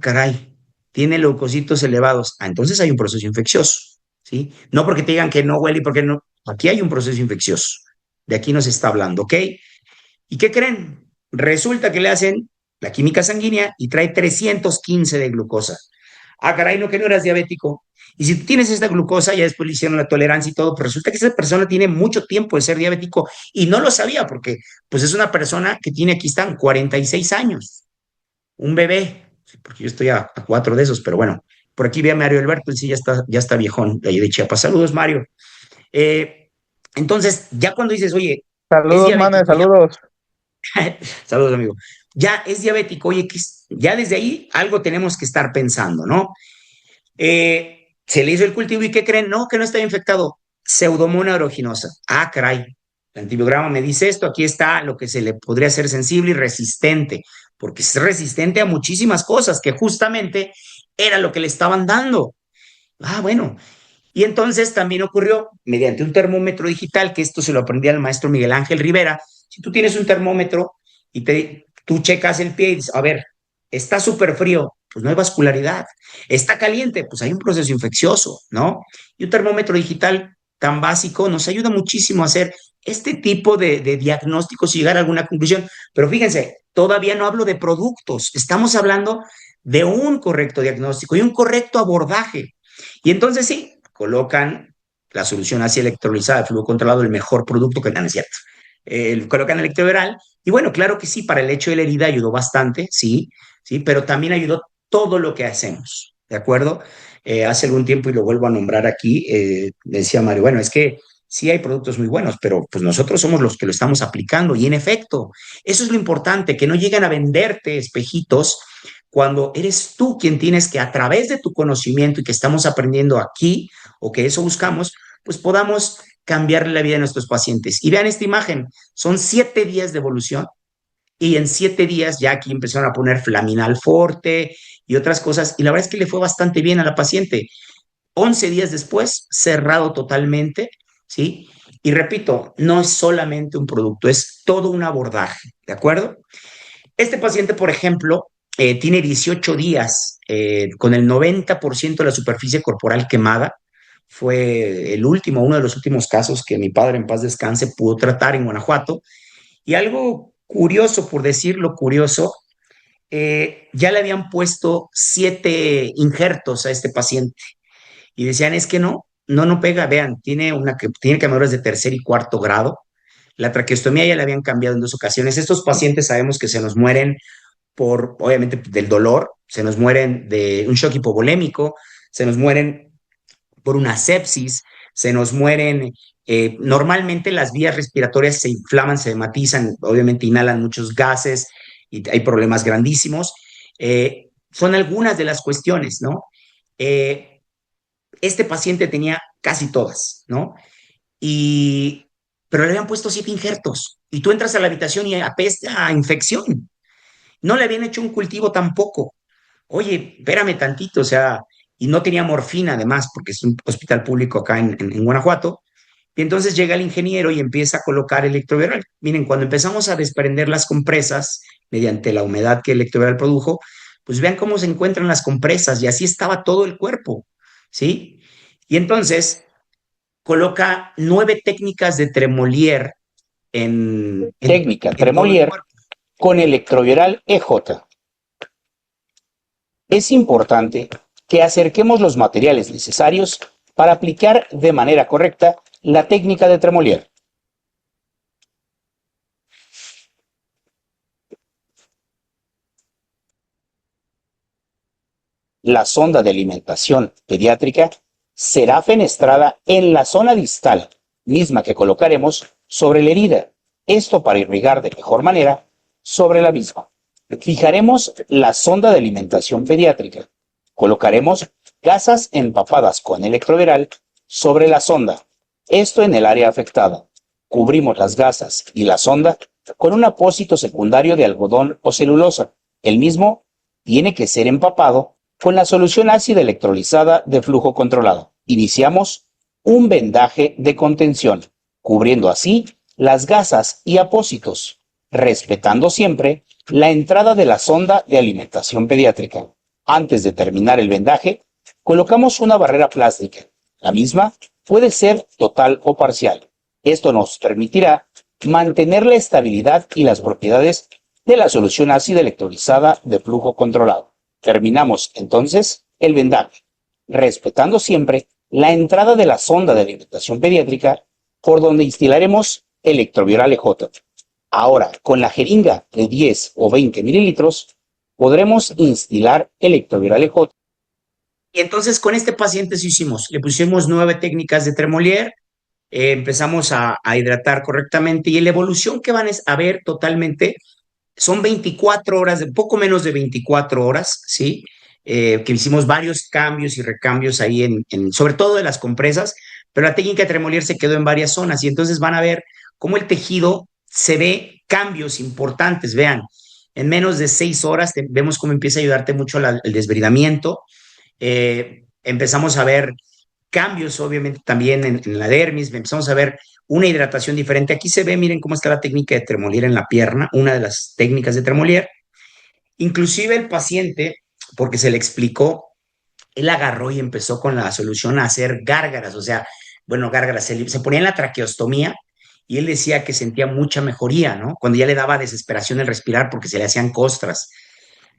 caray, tiene leucocitos elevados. Entonces hay un proceso infeccioso, ¿sí? No porque te digan que no huele y porque no. aquí hay un proceso infeccioso. De aquí nos está hablando, ¿ok? ¿Y qué creen? Resulta que le hacen la química sanguínea y trae 315 de glucosa. Ah, caray, no, que no eras diabético. Y si tú tienes esta glucosa, ya después le hicieron la tolerancia y todo, pero resulta que esa persona tiene mucho tiempo de ser diabético y no lo sabía porque pues es una persona que tiene, aquí están, 46 años, un bebé, porque yo estoy a 4 de esos, pero bueno, por aquí ve a Mario Alberto, él sí ya está viejón, de ahí de Chiapas. Saludos, Mario. Eh, entonces, ya cuando dices, oye, es Saludos, Mane, diabético, ya, saludos. saludos, amigo, ya es diabético, oye, ya desde ahí algo tenemos que estar pensando, ¿no? Se le hizo el cultivo y ¿qué creen? No, que no está infectado. Pseudomonas aeruginosa. Ah, caray. El antibiograma me dice esto. Aquí está lo que se le podría hacer sensible y resistente, porque es resistente a muchísimas cosas que justamente era lo que le estaban dando. Ah, bueno. Y entonces también ocurrió mediante un termómetro digital, que esto se lo aprendí al maestro Miguel Ángel Rivera. Si tú tienes un termómetro y tú checas el pie y dices, a ver, está súper frío, pues no hay vascularidad. Está caliente, pues hay un proceso infeccioso, ¿no? Y un termómetro digital tan básico nos ayuda muchísimo a hacer este tipo de diagnósticos y llegar a alguna conclusión. Pero fíjense, todavía no hablo de productos, estamos hablando de un correcto diagnóstico y un correcto abordaje. Y entonces sí, colocan la solución ácida electrolizada de flujo controlado, el mejor producto que dan, es cierto. Colocan electroveral y bueno, claro que sí, para el hecho de la herida ayudó bastante, sí, sí, pero también ayudó todo lo que hacemos, ¿de acuerdo? Hace algún tiempo, y lo vuelvo a nombrar aquí, decía Mario, bueno, es que sí hay productos muy buenos, pero pues nosotros somos los que lo estamos aplicando y en efecto, eso es lo importante, que no lleguen a venderte espejitos cuando eres tú quien tienes que, a través de tu conocimiento y que estamos aprendiendo aquí, o que eso buscamos, pues podamos cambiarle la vida a nuestros pacientes. Y vean esta imagen, son 7 días de evolución y en 7 días ya aquí empezaron a poner Flaminal Forte y otras cosas y la verdad es que le fue bastante bien a la paciente. 11 días después, cerrado totalmente, ¿sí? Y repito, no es solamente un producto, es todo un abordaje, ¿de acuerdo? Este paciente, por ejemplo, tiene 18 días con el 90% de la superficie corporal quemada. Fue uno de los últimos casos que mi padre en paz descanse pudo tratar en Guanajuato. Y algo curioso, por decirlo curioso, ya le habían puesto 7 injertos a este paciente. Y decían, es que no pega. Vean, tiene quemaduras de tercer y cuarto grado. La traqueostomía ya le habían cambiado en 2 ocasiones. Estos pacientes sabemos que se nos mueren obviamente, del dolor, se nos mueren de un shock hipovolémico, se nos mueren por una sepsis, se nos mueren, normalmente las vías respiratorias se inflaman, se hematizan, obviamente inhalan muchos gases y hay problemas grandísimos. Son algunas de las cuestiones, ¿no? Este paciente tenía casi todas, ¿no? Pero le habían puesto 7 injertos y tú entras a la habitación y apesta a infección. No le habían hecho un cultivo tampoco. Oye, espérame tantito, o sea, y no tenía morfina además, porque es un hospital público acá en Guanajuato. Y entonces llega el ingeniero y empieza a colocar electroveral. Miren, cuando empezamos a desprender las compresas mediante la humedad que el electroveral produjo, pues vean cómo se encuentran las compresas y así estaba todo el cuerpo, ¿sí? Y entonces coloca 9 técnicas de Tremolier Técnica en todo el Tremolier cuerpo. con electroviral EJ. Es importante que acerquemos los materiales necesarios para aplicar de manera correcta la técnica de Tremolier. La sonda de alimentación pediátrica será fenestrada en la zona distal, misma que colocaremos sobre la herida, esto para irrigar de mejor manera sobre la misma. Fijaremos la sonda de alimentación pediátrica. Colocaremos gasas empapadas con electroviral sobre la sonda, esto en el área afectada. Cubrimos las gasas y la sonda con un apósito secundario de algodón o celulosa. El mismo tiene que ser empapado con la solución ácida electrolizada de flujo controlado. Iniciamos un vendaje de contención, cubriendo así las gasas y apósitos, respetando siempre la entrada de la sonda de alimentación pediátrica. Antes de terminar el vendaje, colocamos una barrera plástica. La misma Puede ser total o parcial. Esto nos permitirá mantener la estabilidad y las propiedades de la solución ácida electrolizada de flujo controlado. Terminamos entonces el vendaje, respetando siempre la entrada de la sonda de alimentación pediátrica por donde instilaremos electroviral EJ. Ahora, con la jeringa de 10 o 20 mililitros, podremos instilar electroviral EJ. Y entonces con este paciente sí hicimos, le pusimos 9 técnicas de Tremolier, empezamos a hidratar correctamente y la evolución que van a ver totalmente son 24 horas, de poco menos de 24 horas, ¿sí? Que hicimos varios cambios y recambios ahí sobre todo de las compresas, pero la técnica de Tremolier se quedó en varias zonas y entonces van a ver cómo el tejido se ve cambios importantes, vean, en menos de 6 horas vemos cómo empieza a ayudarte mucho el desbridamiento, empezamos a ver cambios, obviamente, también en la dermis, empezamos a ver una hidratación diferente. Aquí se ve, miren cómo está la técnica de Tremolier en la pierna, una de las técnicas de Tremolier. Inclusive el paciente, porque se le explicó, él agarró y empezó con la solución a hacer gárgaras, o sea, bueno, gárgaras, se ponía en la traqueostomía y él decía que sentía mucha mejoría, ¿no? Cuando ya le daba desesperación el respirar porque se le hacían costras.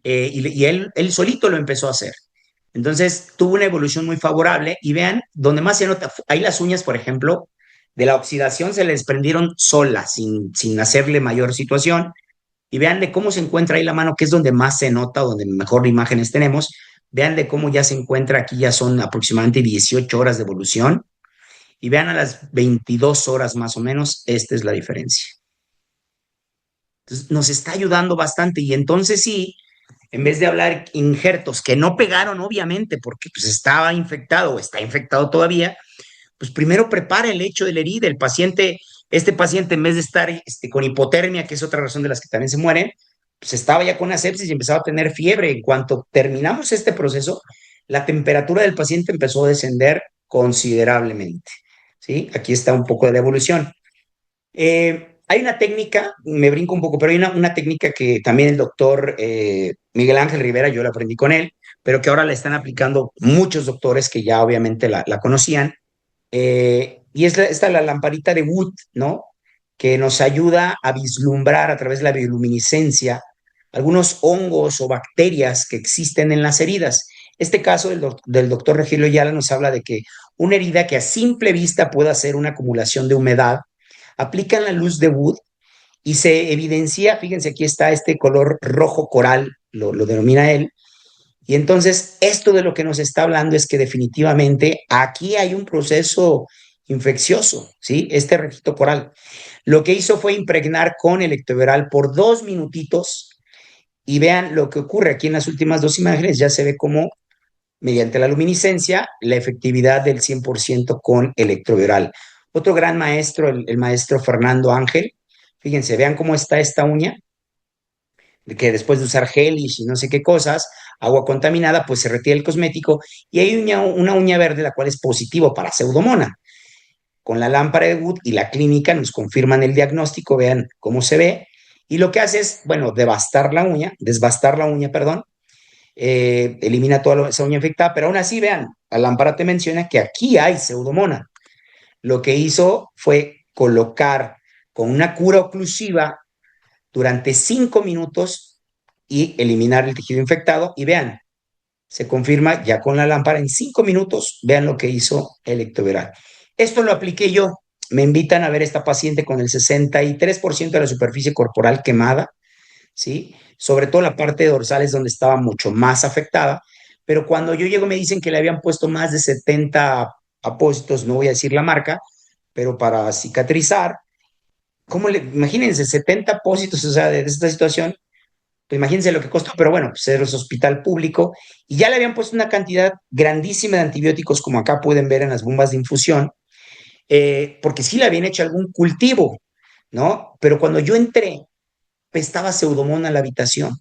Y él solito lo empezó a hacer. Entonces tuvo una evolución muy favorable y vean, donde más se nota, ahí las uñas, por ejemplo, de la oxidación se le desprendieron solas, sin hacerle mayor situación. Y vean de cómo se encuentra ahí la mano, que es donde más se nota, donde mejor imágenes tenemos. Vean de cómo ya se encuentra aquí, ya son aproximadamente 18 horas de evolución. Y vean a las 22 horas más o menos, esta es la diferencia. Entonces, nos está ayudando bastante y entonces sí, en vez de hablar injertos que no pegaron, obviamente, porque pues estaba infectado o está infectado todavía, pues primero prepara el hecho de la herida. El paciente, este paciente, en vez de estar con hipotermia, que es otra razón de las que también se mueren, pues estaba ya con una sepsis y empezaba a tener fiebre. En cuanto terminamos este proceso, la temperatura del paciente empezó a descender considerablemente. ¿Sí? Aquí está un poco de la evolución. Hay una técnica, me brinco un poco, pero hay una técnica que también el doctor Miguel Ángel Rivera, yo la aprendí con él, pero que ahora la están aplicando muchos doctores que ya obviamente la conocían, y es la lamparita de Wood, ¿no? Que nos ayuda a vislumbrar a través de la bioluminiscencia algunos hongos o bacterias que existen en las heridas. Este caso del doctor Regilio Ayala nos habla de que una herida que a simple vista pueda ser una acumulación de humedad, aplican la luz de Wood y se evidencia, fíjense, aquí está este color rojo coral, lo denomina él, y entonces esto de lo que nos está hablando es que definitivamente aquí hay un proceso infeccioso, ¿sí? Este registro coral. Lo que hizo fue impregnar con electroviral por 2 minutitos y vean lo que ocurre aquí en las últimas 2 imágenes, ya se ve como mediante la luminiscencia la efectividad del 100% con electroviral. Otro gran maestro, el maestro Fernando Ángel, fíjense, vean cómo está esta uña, de que después de usar gel y no sé qué cosas, agua contaminada, pues se retira el cosmético y hay una uña verde, la cual es positivo para Pseudomonas. Con la lámpara de Wood y la clínica nos confirman el diagnóstico, vean cómo se ve, y lo que hace es, bueno, desbastar la uña, perdón, elimina toda esa uña infectada, pero aún así, vean, la lámpara te menciona que aquí hay Pseudomonas. Lo que hizo fue colocar con una cura oclusiva durante 5 minutos y eliminar el tejido infectado. Y vean, se confirma ya con la lámpara en 5 minutos. Vean lo que hizo Electroviral. Esto lo apliqué yo. Me invitan a ver esta paciente con el 63% de la superficie corporal quemada, ¿sí? Sobre todo la parte dorsal es donde estaba mucho más afectada. Pero cuando yo llego me dicen que le habían puesto más de 70 apósitos, no voy a decir la marca, pero para cicatrizar. Imagínense, 70 apósitos, o sea, de esta situación, pues imagínense lo que costó, pero bueno, pues es hospital público y ya le habían puesto una cantidad grandísima de antibióticos, como acá pueden ver en las bombas de infusión, porque sí le habían hecho algún cultivo, ¿no? Pero cuando yo entré, estaba Pseudomonas en la habitación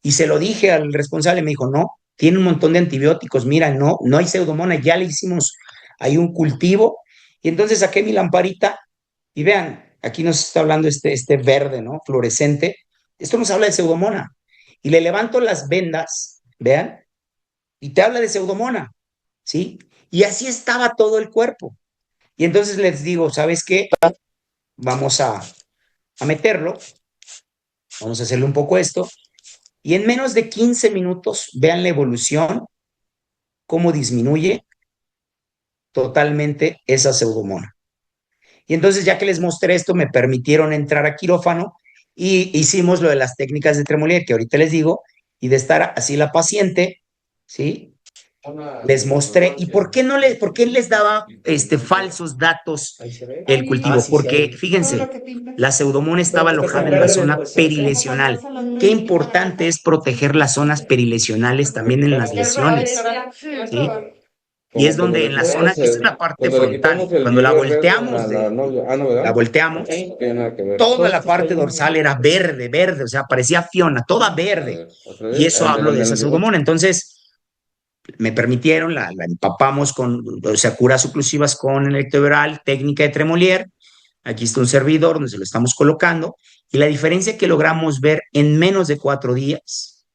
y se lo dije al responsable, me dijo, no, tiene un montón de antibióticos, mira, no hay Pseudomonas, ya le hicimos ahí un cultivo y entonces saqué mi lamparita y vean, aquí nos está hablando este verde, ¿no? Fluorescente. Esto nos habla de Pseudomonas. Y le levanto las vendas, vean, y te habla de Pseudomonas, ¿sí? Y así estaba todo el cuerpo. Y entonces les digo, ¿sabes qué? Vamos a meterlo, vamos a hacerle un poco esto, y en menos de 15 minutos vean la evolución, cómo disminuye totalmente esa pseudomona. Y entonces, ya que les mostré esto, me permitieron entrar a quirófano y hicimos lo de las técnicas de Tremolier, que ahorita les digo, y de estar así la paciente, ¿sí? Les mostré. ¿Y por qué no les, por qué les daba falsos datos el cultivo? Porque, fíjense, la pseudomona estaba alojada en la zona perilesional. Qué importante es proteger las zonas perilesionales también en las lesiones, ¿sí? Y es donde en la zona, esa es la parte frontal, cuando la volteamos, la volteamos, toda la parte dorsal era verde, verde, o sea, parecía Fiona, toda verde. Y eso hablo de esa pseudomona. Entonces, me permitieron, la empapamos con, o sea, curas oclusivas con electroveral, técnica de Tremolier. Aquí está un servidor donde se lo estamos colocando. Y la diferencia que logramos ver en menos de 4 días,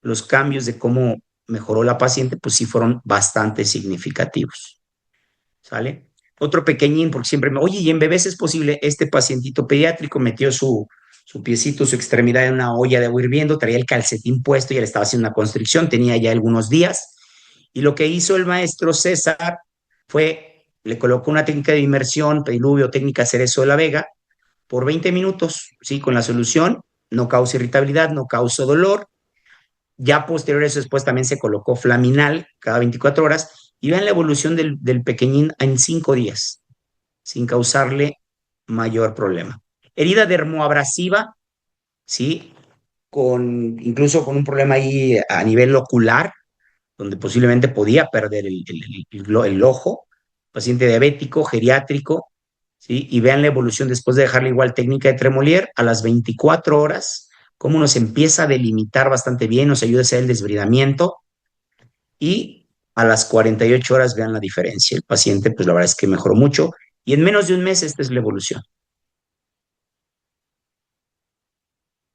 los cambios de cómo mejoró la paciente, pues sí fueron bastante significativos. ¿Sale? Otro pequeñín, porque siempre me, oye, ¿y en bebés es posible? Este pacientito pediátrico metió su piecito, su extremidad en una olla de agua hirviendo, traía el calcetín puesto, ya le estaba haciendo una constricción, tenía ya algunos días. Y lo que hizo el maestro César fue, le colocó una técnica de inmersión, pediluvio, técnica Cerezo de la Vega, por 20 minutos, ¿sí? Con la solución, no causa irritabilidad, no causa dolor. Ya posterior a eso, después también se colocó Flaminal cada 24 horas y vean la evolución del pequeñín en 5 días, sin causarle mayor problema. Herida dermoabrasiva, ¿sí? Incluso con un problema ahí a nivel ocular, donde posiblemente podía perder el ojo, paciente diabético, geriátrico, ¿sí? Y vean la evolución después de dejarle igual técnica de Tremolier a las 24 horas, cómo nos empieza a delimitar bastante bien, nos ayuda a hacer el desbridamiento y a las 48 horas vean la diferencia. El paciente, pues la verdad es que mejoró mucho y en menos de un mes esta es la evolución.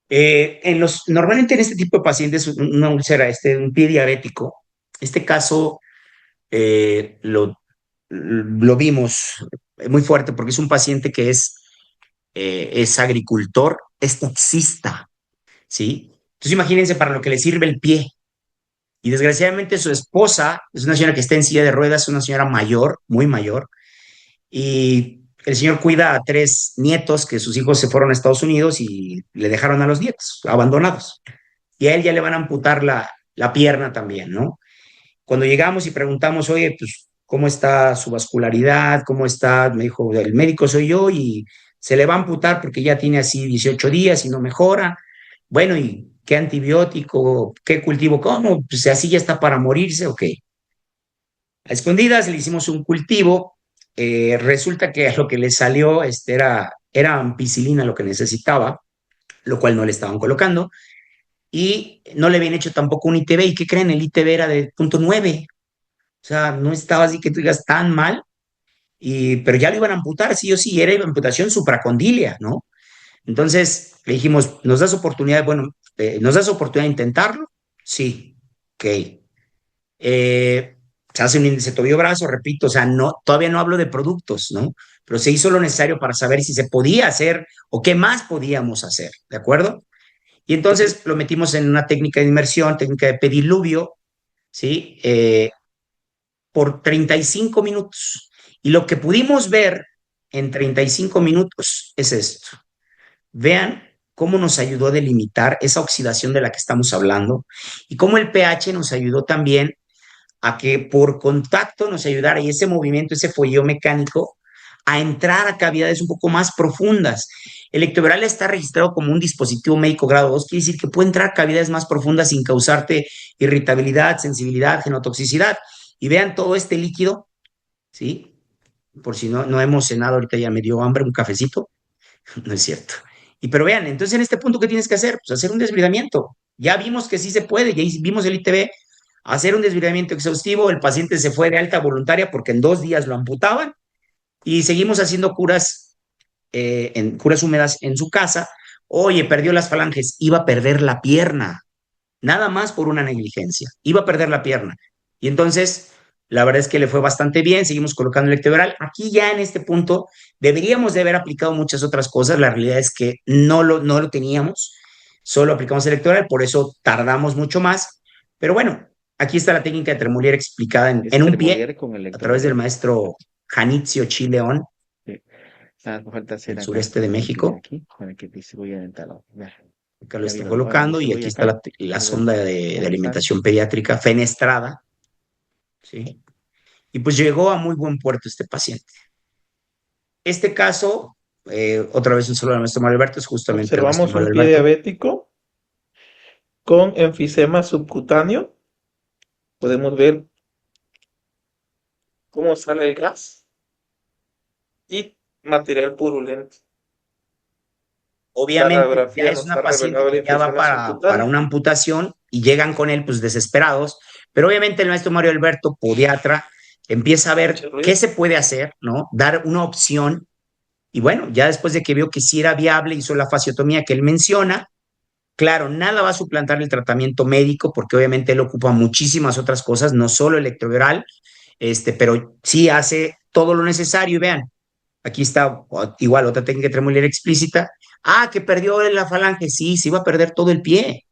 Normalmente en este tipo de pacientes, una úlcera, un pie diabético, este caso eh, lo, lo vimos muy fuerte porque es un paciente que es agricultor, es taxista, ¿sí? Entonces imagínense para lo que le sirve el pie. Y desgraciadamente su esposa es una señora que está en silla de ruedas, una señora mayor, muy mayor, y el señor cuida a 3 nietos que sus hijos se fueron a Estados Unidos y le dejaron a los nietos abandonados. Y a él ya le van a amputar la pierna también, ¿no? Cuando llegamos y preguntamos, oye, pues, ¿cómo está su vascularidad? ¿Cómo está? Me dijo, el médico soy yo y se le va a amputar porque ya tiene así 18 días y no mejora. Bueno, ¿y qué antibiótico? ¿Qué cultivo? ¿Cómo? Pues así ya está para morirse, ok. A escondidas le hicimos un cultivo. Resulta que a lo que le salió era ampicilina lo que necesitaba, lo cual no le estaban colocando. Y no le habían hecho tampoco un ITB. ¿Y qué creen? El ITB era de 0.9. O sea, no estaba así que tú digas tan mal, pero ya lo iban a amputar, sí o sí, era amputación supracondilia, ¿no? Entonces le dijimos, ¿nos das oportunidad? Bueno, ¿nos das oportunidad de intentarlo? Sí, ok. Se hace un índice tobillo-brazo, repito, o sea, no, todavía no hablo de productos, ¿no? Pero se hizo lo necesario para saber si se podía hacer o qué más podíamos hacer, ¿de acuerdo? Y entonces lo metimos en una técnica de inmersión, técnica de pediluvio, ¿sí? Por 35 minutos. Y lo que pudimos ver en 35 minutos es esto. Vean cómo nos ayudó a delimitar esa oxidación de la que estamos hablando y cómo el pH nos ayudó también a que por contacto nos ayudara y ese movimiento, ese folleo mecánico, a entrar a cavidades un poco más profundas. El ectoveral está registrado como un dispositivo médico grado 2, quiere decir que puede entrar a cavidades más profundas sin causarte irritabilidad, sensibilidad, genotoxicidad. Y vean todo este líquido, ¿sí? Por si no hemos cenado, ahorita ya me dio hambre, un cafecito. No es cierto. Pero vean, entonces en este punto, ¿qué tienes que hacer? Pues hacer un desbridamiento. Ya vimos que sí se puede, ya vimos el ITB, hacer un desbridamiento exhaustivo, el paciente se fue de alta voluntaria porque en 2 días lo amputaban y seguimos haciendo curas húmedas en su casa. Oye, perdió las falanges, iba a perder la pierna, nada más por una negligencia, iba a perder la pierna. Y entonces La verdad es que le fue bastante bien, seguimos colocando electoral. Aquí ya en este punto deberíamos de haber aplicado muchas otras cosas. La realidad es que no lo teníamos, solo aplicamos electoral, por eso tardamos mucho más. Pero bueno, aquí está la técnica de Tremolier explicada en un pie Tremolier con a través del electrodoble. maestro Janitzio Chileón, Sí. Ah, me falta hacer del acá sureste esto de que me piden México. aquí, para que distribuya en el talón. Ya, Acá lo ya está vi ahora colocando y distribuye aquí está acá. la Quiero ver sonda de cómo sale. alimentación pediátrica fenestrada, ¿sí? Y pues llegó a muy buen puerto este paciente. Este caso, otra vez un saludo al maestro Mario Alberto, es justamente el maestro Observamos Mario un pie Alberto. diabético con enfisema subcutáneo. Podemos ver cómo sale el gas y material purulento. La Obviamente ya radiografía es nos ha una paciente revelado el que ya va enfisema para subcutáneo. una amputación y llegan con él pues desesperados, pero obviamente el maestro Mario Alberto, podiatra, empieza a ver Mucho ruido. qué se puede hacer, ¿no? Dar una opción y bueno, ya después de que vio que sí era viable, hizo la fasciotomía que él menciona. Claro, nada va a suplantar el tratamiento médico porque obviamente él ocupa muchísimas otras cosas, no solo electroviral, pero sí hace todo lo necesario y vean, aquí está igual otra técnica tremolier explícita. Ah, que perdió la falange. Sí, se iba a perder todo el pie.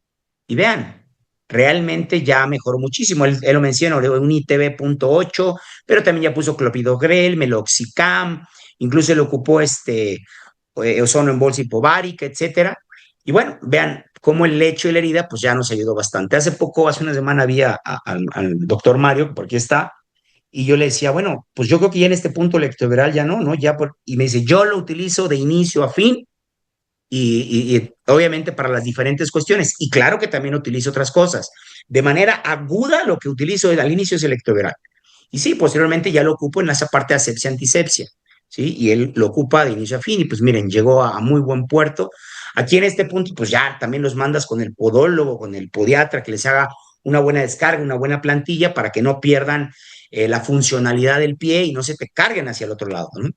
Y vean, realmente ya mejoró muchísimo. Él lo menciona, un ITB.8, pero también ya puso clopidogrel, meloxicam, incluso le ocupó ozono en bolsa hipovárica, etcétera. Y bueno, vean cómo el lecho y la herida pues ya nos ayudó bastante. Hace poco, hace una semana, vi al doctor Mario, que por aquí está, y yo le decía, bueno, pues yo creo que ya en este punto electroviral ya no, ¿no? Y me dice, yo lo utilizo de inicio a fin y obviamente para las diferentes cuestiones. Y claro que también utilizo otras cosas. De manera aguda, lo que utilizo al inicio es electroviral. Y sí, posteriormente ya lo ocupo en esa parte de asepsia antisepsia, ¿sí? Y él lo ocupa de inicio a fin y pues miren, llegó a muy buen puerto. Aquí en este punto, pues ya también los mandas con el podólogo, con el podiatra, que les haga una buena descarga, una buena plantilla para que no pierdan la funcionalidad del pie y no se te carguen hacia el otro lado, ¿no?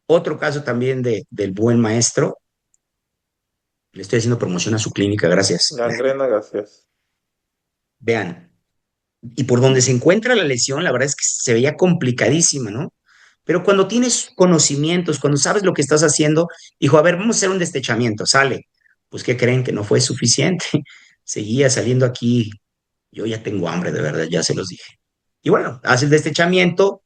Otro caso también del buen maestro, le estoy haciendo promoción a su clínica, gracias. Gangrena gaseosa. Vean, y por donde se encuentra la lesión, la verdad es que se veía complicadísima, ¿no? Pero cuando tienes conocimientos, cuando sabes lo que estás haciendo, dijo, a ver, vamos a hacer un destechamiento, sale. Pues, ¿qué creen? Que no fue suficiente. Seguía saliendo aquí, yo ya tengo hambre, de verdad, ya se los dije. Y bueno, hace el destechamiento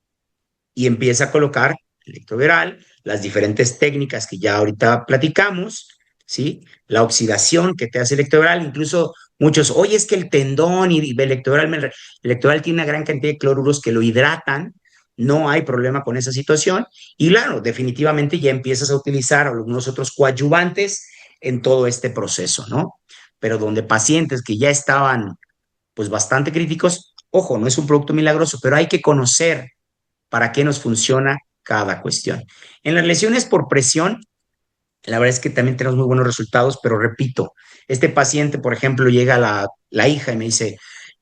y empieza a colocar electroviral, las diferentes técnicas que ya ahorita platicamos, ¿sí? La oxidación que te hace electroviral, incluso muchos, oye, es que el tendón y electoral tiene una gran cantidad de cloruros que lo hidratan, no hay problema con esa situación. Y claro, definitivamente ya empiezas a utilizar algunos otros coadyuvantes en todo este proceso, ¿no? Pero donde pacientes que ya estaban pues bastante críticos, ojo, no es un producto milagroso, pero hay que conocer para qué nos funciona cada cuestión. En las lesiones por presión, la verdad es que también tenemos muy buenos resultados, pero repito, este paciente, por ejemplo, llega la hija y me dice,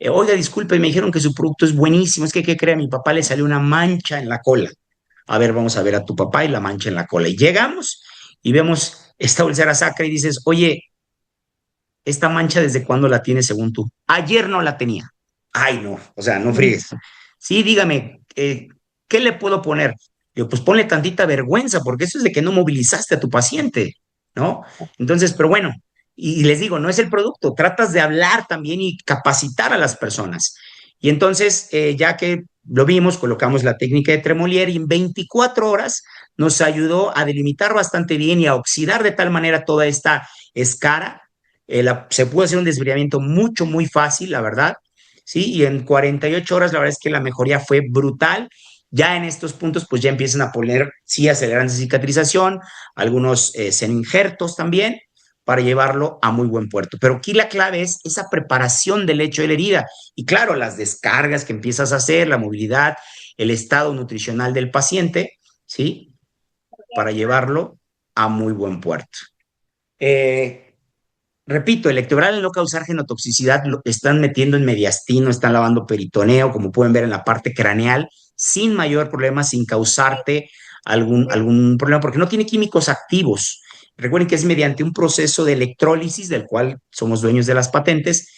oiga, disculpe, me dijeron que su producto es buenísimo, es que, ¿qué cree? A mi papá le salió una mancha en la cola. A ver, vamos a ver a tu papá y la mancha en la cola. Y llegamos y vemos esta úlcera sacra y dices, oye, ¿esta mancha desde cuándo la tienes según tú? Ayer no la tenía. Ay, no, o sea, no fríes. Sí, dígame, ¿qué le puedo poner? Digo, pues ponle tantita vergüenza, porque eso es de que no movilizaste a tu paciente, ¿no? Entonces, pero bueno, y les digo, no es el producto, tratas de hablar también y capacitar a las personas. Y entonces, ya que lo vimos, colocamos la técnica de Tremolier y en 24 horas nos ayudó a delimitar bastante bien y a oxidar de tal manera toda esta escara. Se pudo hacer un desbridamiento mucho, muy fácil, la verdad, ¿sí? Y en 48 horas la verdad es que la mejoría fue brutal. Ya en estos puntos pues ya empiezan a poner, sí, acelerantes de cicatrización, algunos injertos también para llevarlo a muy buen puerto. Pero aquí la clave es esa preparación del lecho de la herida y claro, las descargas que empiezas a hacer, la movilidad, el estado nutricional del paciente, ¿sí? Para llevarlo a muy buen puerto. Repito, electoral al no causar genotoxicidad lo están metiendo en mediastino, están lavando peritoneo, como pueden ver en la parte craneal, sin mayor problema, sin causarte algún problema, porque no tiene químicos activos. Recuerden que es mediante un proceso de electrólisis, del cual somos dueños de las patentes,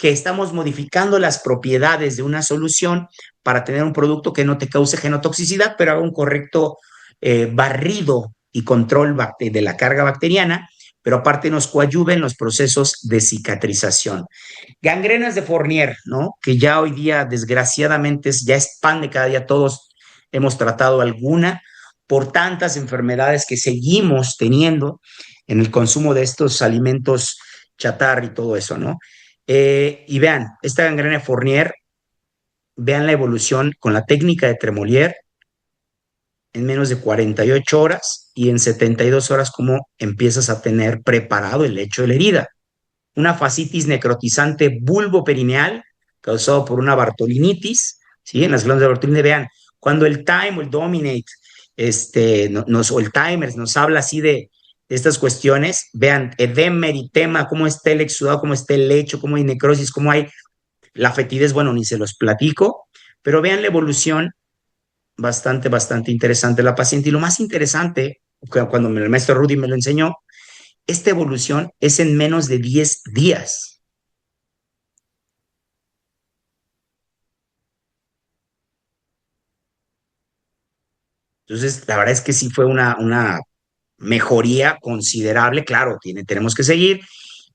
que estamos modificando las propiedades de una solución para tener un producto que no te cause genotoxicidad, pero haga un correcto barrido y control de la carga bacteriana, pero aparte nos coadyuve en los procesos de cicatrización. Gangrenas de Fournier, ¿no? Que ya hoy día, desgraciadamente, ya es pan de cada día. Todos hemos tratado alguna por tantas enfermedades que seguimos teniendo en el consumo de estos alimentos chatarra y todo eso, ¿no? Y vean, esta gangrena de Fournier, vean la evolución con la técnica de Tremolier en menos de 48 horas y en 72 horas cómo empiezas a tener preparado el lecho de la herida. Una fascitis necrotizante bulboperineal causado por una bartolinitis, ¿sí? En las glándulas de Bartolini, vean, cuando el Time o el Dominate, o el Timers nos habla así de estas cuestiones, vean, edema, eritema, cómo está el exudado, cómo está el lecho, cómo hay necrosis, cómo hay la fetidez, bueno, ni se los platico, pero vean la evolución bastante, bastante interesante de la paciente. Y lo más interesante, cuando el maestro Rudy me lo enseñó, esta evolución es en menos de 10 días. Entonces, la verdad es que sí fue una mejoría considerable. Claro, tenemos que seguir.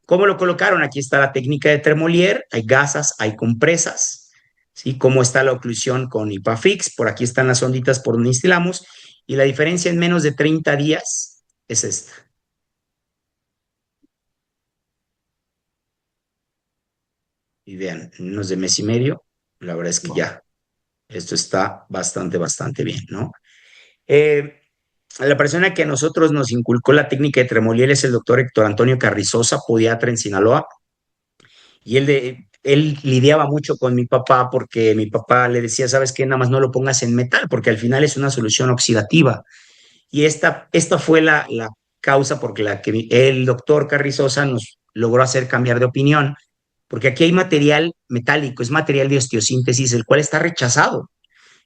¿Cómo lo colocaron? Aquí está la técnica de Tremolier. Hay gasas, hay compresas. ¿Sí? ¿Cómo está la oclusión con Ipafix? Por aquí están las onditas por donde instilamos. Y la diferencia en menos de 30 días es esta. Y vean, en menos de mes y medio, la verdad es que ya, esto está bastante, bastante bien, ¿no? La persona que a nosotros nos inculcó la técnica de Tremolier es el doctor Héctor Antonio Carrizosa, podiatra en Sinaloa, y él lidiaba mucho con mi papá porque mi papá le decía, ¿sabes qué? Nada más no lo pongas en metal, porque al final es una solución oxidativa. Y esta fue la causa por la que el doctor Carrizosa nos logró hacer cambiar de opinión, porque aquí hay material metálico, es material de osteosíntesis, el cual está rechazado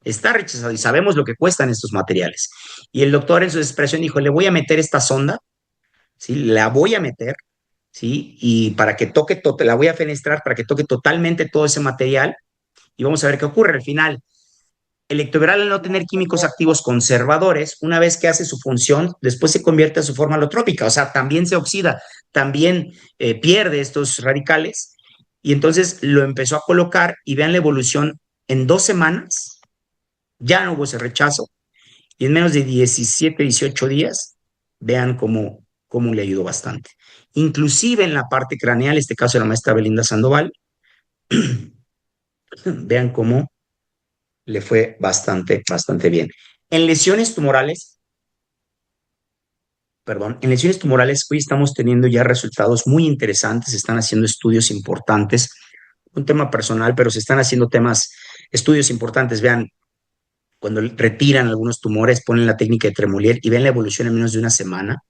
y sabemos lo que cuestan estos materiales. Y el doctor en su expresión dijo, le voy a meter esta sonda, ¿sí? La voy a meter, ¿sí? Y para que toque, la voy a fenestrar para que toque totalmente todo ese material y vamos a ver qué ocurre al final. El ectoviral, al no tener químicos activos conservadores, una vez que hace su función, después se convierte a su forma alotrópica, o sea, también se oxida, también pierde estos radicales, y entonces lo empezó a colocar y vean la evolución en 2 semanas, ya no hubo ese rechazo, y en menos de 17, 18 días, vean cómo le ayudó bastante. Inclusive en la parte craneal, este caso de la maestra Belinda Sandoval, vean cómo le fue bastante, bastante bien. En lesiones tumorales, hoy estamos teniendo ya resultados muy interesantes, se están haciendo estudios importantes, un tema personal, pero se están haciendo estudios importantes. Vean, cuando retiran algunos tumores, ponen la técnica de Tremolier y ven la evolución en menos de una semana,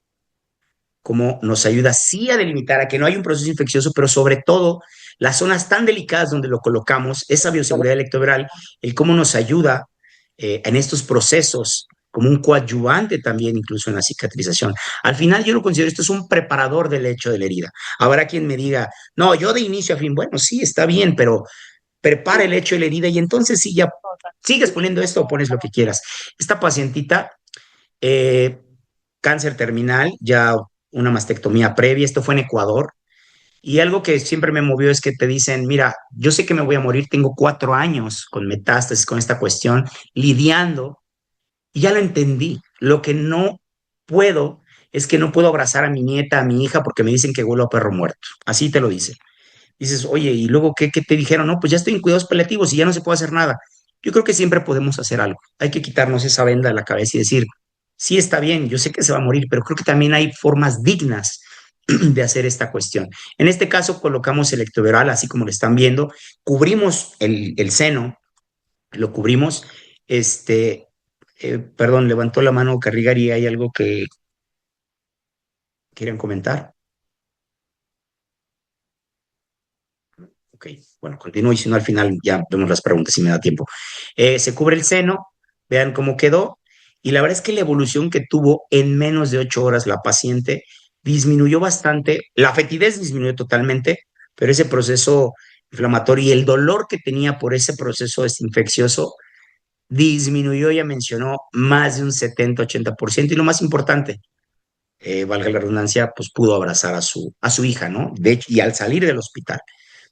cómo nos ayuda sí a delimitar a que no hay un proceso infeccioso, pero sobre todo las zonas tan delicadas donde lo colocamos, esa bioseguridad electoral, el cómo nos ayuda en estos procesos como un coadyuvante también incluso en la cicatrización. Al final yo lo considero, esto es un preparador del lecho de la herida. Habrá quien me diga, no, yo de inicio a fin, bueno, sí, está bien, pero prepara el lecho de la herida y entonces sí, ya sigues poniendo esto o pones lo que quieras. Esta pacientita, cáncer terminal, ya una mastectomía previa, esto fue en Ecuador, y algo que siempre me movió es que te dicen, mira, yo sé que me voy a morir, tengo 4 años con metástasis, con esta cuestión, lidiando, y ya lo entendí. Lo que no puedo es que no puedo abrazar a mi nieta, a mi hija, porque me dicen que huelo a perro muerto. Así te lo dicen. Dices, oye, ¿y luego qué te dijeron? No, pues ya estoy en cuidados paliativos y ya no se puede hacer nada. Yo creo que siempre podemos hacer algo. Hay que quitarnos esa venda de la cabeza y decir, sí está bien, yo sé que se va a morir, pero creo que también hay formas dignas de hacer esta cuestión. En este caso colocamos el ectoveral, así como lo están viendo, cubrimos el seno, lo cubrimos, perdón, levantó la mano Carrigari, ¿hay algo que quieren comentar? Ok, bueno, continúo y si no al final ya vemos las preguntas si me da tiempo. Se cubre el seno, vean cómo quedó, y la verdad es que la evolución que tuvo en menos de 8 horas la paciente disminuyó bastante, la fetidez disminuyó totalmente, pero ese proceso inflamatorio y el dolor que tenía por ese proceso infeccioso disminuyó, ya mencionó, más de un 70-80%. Y lo más importante, valga la redundancia, pues pudo abrazar a su hija, ¿no? De hecho, y al salir del hospital.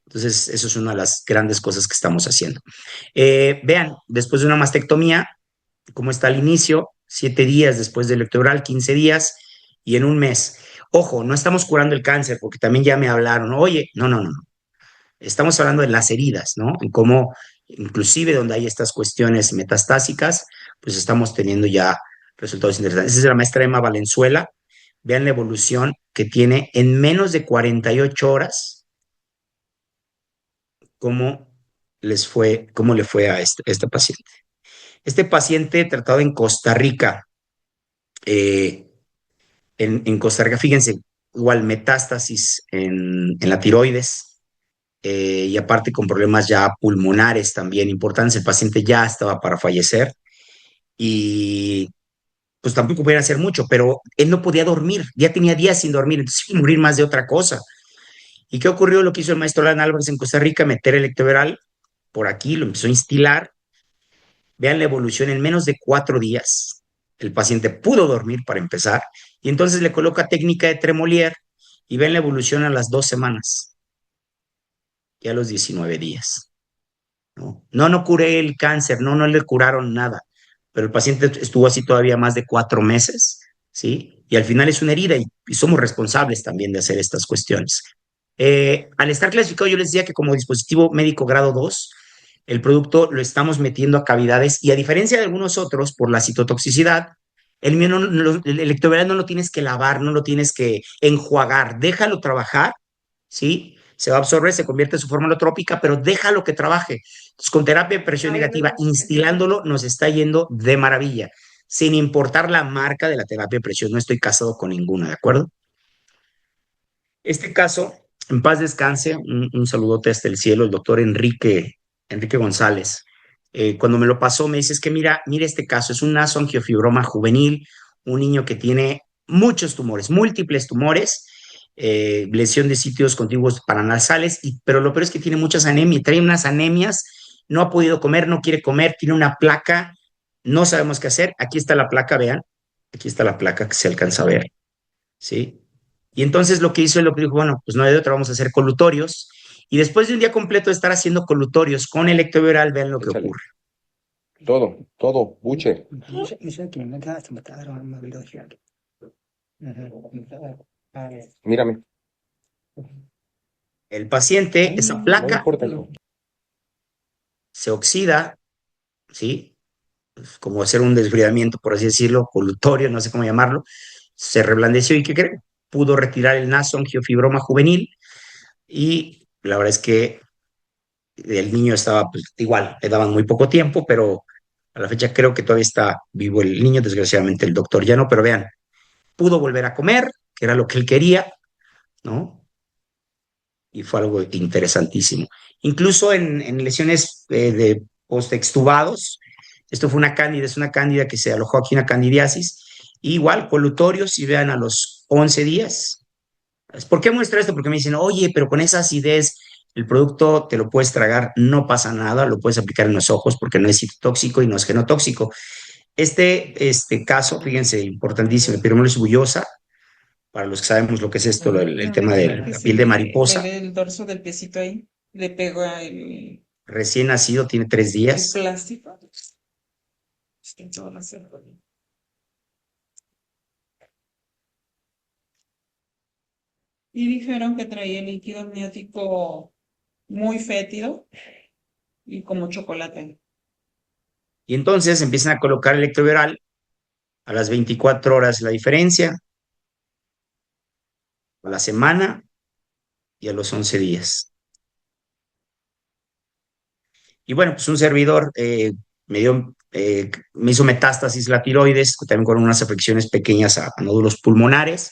Entonces, eso es una de las grandes cosas que estamos haciendo. Vean, después de una mastectomía, cómo está al inicio, 7 días después del electoral, 15 días y en un mes. Ojo, no estamos curando el cáncer, porque también ya me hablaron, oye, no, no, no, no. Estamos hablando de las heridas, ¿no? En cómo, inclusive donde hay estas cuestiones metastásicas, pues estamos teniendo ya resultados interesantes. Esa es la maestra Emma Valenzuela. Vean la evolución que tiene en menos de 48 horas, cómo cómo le fue a este paciente. Este paciente tratado en Costa Rica, eh, en Costa Rica, fíjense, igual metástasis en la tiroides, y aparte con problemas ya pulmonares también importantes. El paciente ya estaba para fallecer y pues tampoco podían hacer mucho, pero él no podía dormir, ya tenía días sin dormir, entonces iba a morir más de otra cosa. ¿Y qué ocurrió? Lo que hizo el maestro Alan Álvarez en Costa Rica, meter electroveral por aquí, lo empezó a instilar. Vean la evolución en menos de 4 días. El paciente pudo dormir para empezar, y entonces le coloca técnica de Tremolier y ven la evolución a las 2 semanas y a los 19 días. No, no, no curé el cáncer, no, no le curaron nada, pero el paciente estuvo así todavía más de 4 meses, ¿sí? Y al final es una herida y somos responsables también de hacer estas cuestiones. Al estar clasificado, yo les decía que como dispositivo médico grado 2, el producto lo estamos metiendo a cavidades y a diferencia de algunos otros, por la citotoxicidad, el mío el electroveral no lo tienes que lavar, no lo tienes que enjuagar, déjalo trabajar, ¿sí? Se va a absorber, se convierte en su forma alotrópica, pero déjalo que trabaje. Entonces, con terapia de presión negativa, instilándolo, nos está yendo de maravilla, sin importar la marca de la terapia de presión. No estoy casado con ninguna, ¿de acuerdo? Este caso, en paz descanse, un saludote hasta el cielo, el doctor Enrique González. Cuando me lo pasó, me dice, es que mira este caso, es un nasoangiofibroma juvenil, un niño que tiene muchos tumores, múltiples tumores, lesión de sitios contiguos paranasales, pero lo peor es que tiene muchas anemias, trae unas anemias, no ha podido comer, no quiere comer, tiene una placa, no sabemos qué hacer. Aquí está la placa, vean, aquí está la placa que se alcanza a ver, ¿sí? Y entonces lo que hizo es lo que dijo, bueno, pues no hay de otra, vamos a hacer colutorios. Y después de un día completo de estar haciendo colutorios con electroviral, vean lo que Échale. ocurre. Todo, buche. Mírame. El paciente, esa No placa importa, hijo. se oxida, ¿sí? Pues, como hacer un desbridamiento, por así decirlo, colutorio, no sé cómo llamarlo, se reblandeció y ¿qué creen? Pudo retirar el nasoangiofibroma juvenil y la verdad es que el niño estaba pues, igual, le daban muy poco tiempo, pero a la fecha creo que todavía está vivo el niño, desgraciadamente el doctor ya no, pero vean, pudo volver a comer, que era lo que él quería, ¿no? Y fue algo interesantísimo. Incluso en lesiones de postextubados, esto fue una cándida, es una cándida que se alojó aquí, una candidiasis, igual colutorios, y vean a los 11 días. ¿Por qué muestro esto? Porque me dicen, oye, pero con esa acidez, el producto te lo puedes tragar, no pasa nada, lo puedes aplicar en los ojos porque no es citotóxico y no es genotóxico. Este caso, fíjense, importantísimo, epidermolis bullosa, para los que sabemos lo que es esto, el tema de la piel de mariposa. El dorso del piecito ahí, le pega Recién nacido, tiene 3 días. el plástico. Está todo la cerca. Y dijeron que traía líquido amniótico muy fétido y como chocolate. Y entonces empiezan a colocar electroviral a las 24 horas la diferencia, a la semana y a los 11 días. Y bueno, pues un servidor me hizo metástasis la tiroides, también con unas afecciones pequeñas a nódulos pulmonares.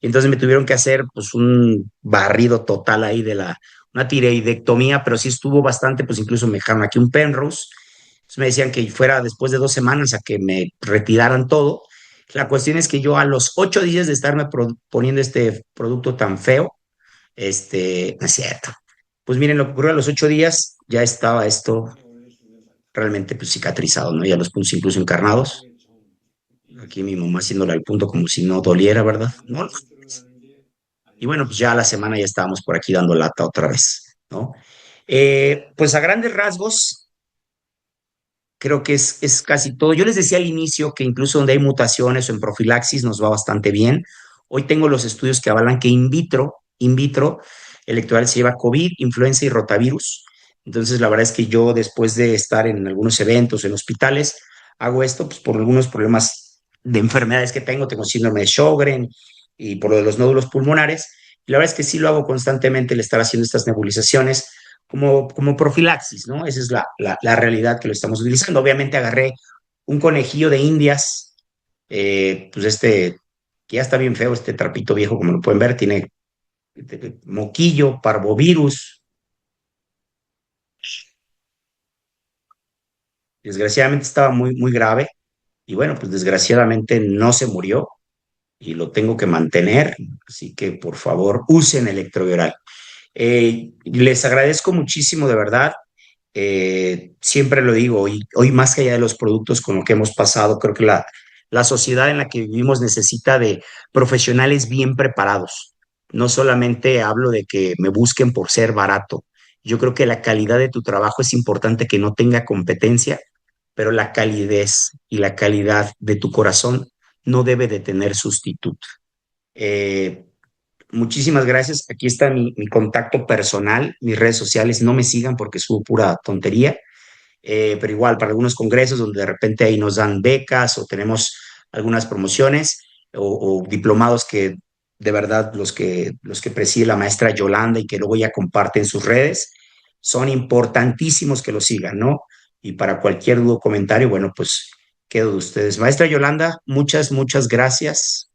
Y entonces me tuvieron que hacer pues un barrido total ahí una tiroidectomía, pero sí estuvo bastante, pues incluso me dejaron aquí un Penrose. Entonces me decían que fuera después de 2 semanas a que me retiraran todo. La cuestión es que yo a los 8 días de estarme poniendo este producto tan feo, no es cierto. Pues miren, lo que ocurrió a los 8 días, ya estaba esto realmente pues cicatrizado, ¿no? Ya los puntos incluso encarnados. Aquí mi mamá haciéndole al punto como si no doliera, ¿verdad? No. Y bueno, pues ya a la semana ya estábamos por aquí dando lata otra vez, ¿no? Pues a grandes rasgos, creo que es casi todo. Yo les decía al inicio que incluso donde hay mutaciones o en profilaxis nos va bastante bien. Hoy tengo los estudios que avalan que in vitro, el electoral se lleva COVID, influenza y rotavirus. Entonces, la verdad es que yo, después de estar en algunos eventos, en hospitales, hago esto pues, por algunos problemas de enfermedades que tengo síndrome de Sjögren y por lo de los nódulos pulmonares. Y la verdad es que sí lo hago constantemente, el estar haciendo estas nebulizaciones como profilaxis, ¿no? Esa es la realidad que lo estamos utilizando. Obviamente agarré un conejillo de Indias, pues que ya está bien feo, este trapito viejo, como lo pueden ver, tiene moquillo, parvovirus. Desgraciadamente estaba muy, muy grave y bueno, pues desgraciadamente no se murió y lo tengo que mantener, así que por favor usen electroviral. Les agradezco muchísimo, de verdad. Siempre lo digo, hoy más que allá de los productos con lo que hemos pasado, creo que la sociedad en la que vivimos necesita de profesionales bien preparados. No solamente hablo de que me busquen por ser barato. Yo creo que la calidad de tu trabajo es importante, que no tenga competencia, pero la calidez y la calidad de tu corazón no debe de tener sustituto. Eh, Muchísimas gracias. Aquí está mi contacto personal, mis redes sociales. No me sigan porque subo pura tontería, pero igual para algunos congresos donde de repente ahí nos dan becas o tenemos algunas promociones o diplomados que de verdad los que preside la maestra Yolanda y que luego ya comparte en sus redes, son importantísimos que lo sigan, ¿no? Y para cualquier duda o comentario, bueno, pues quedo de ustedes. Maestra Yolanda, muchas, muchas gracias.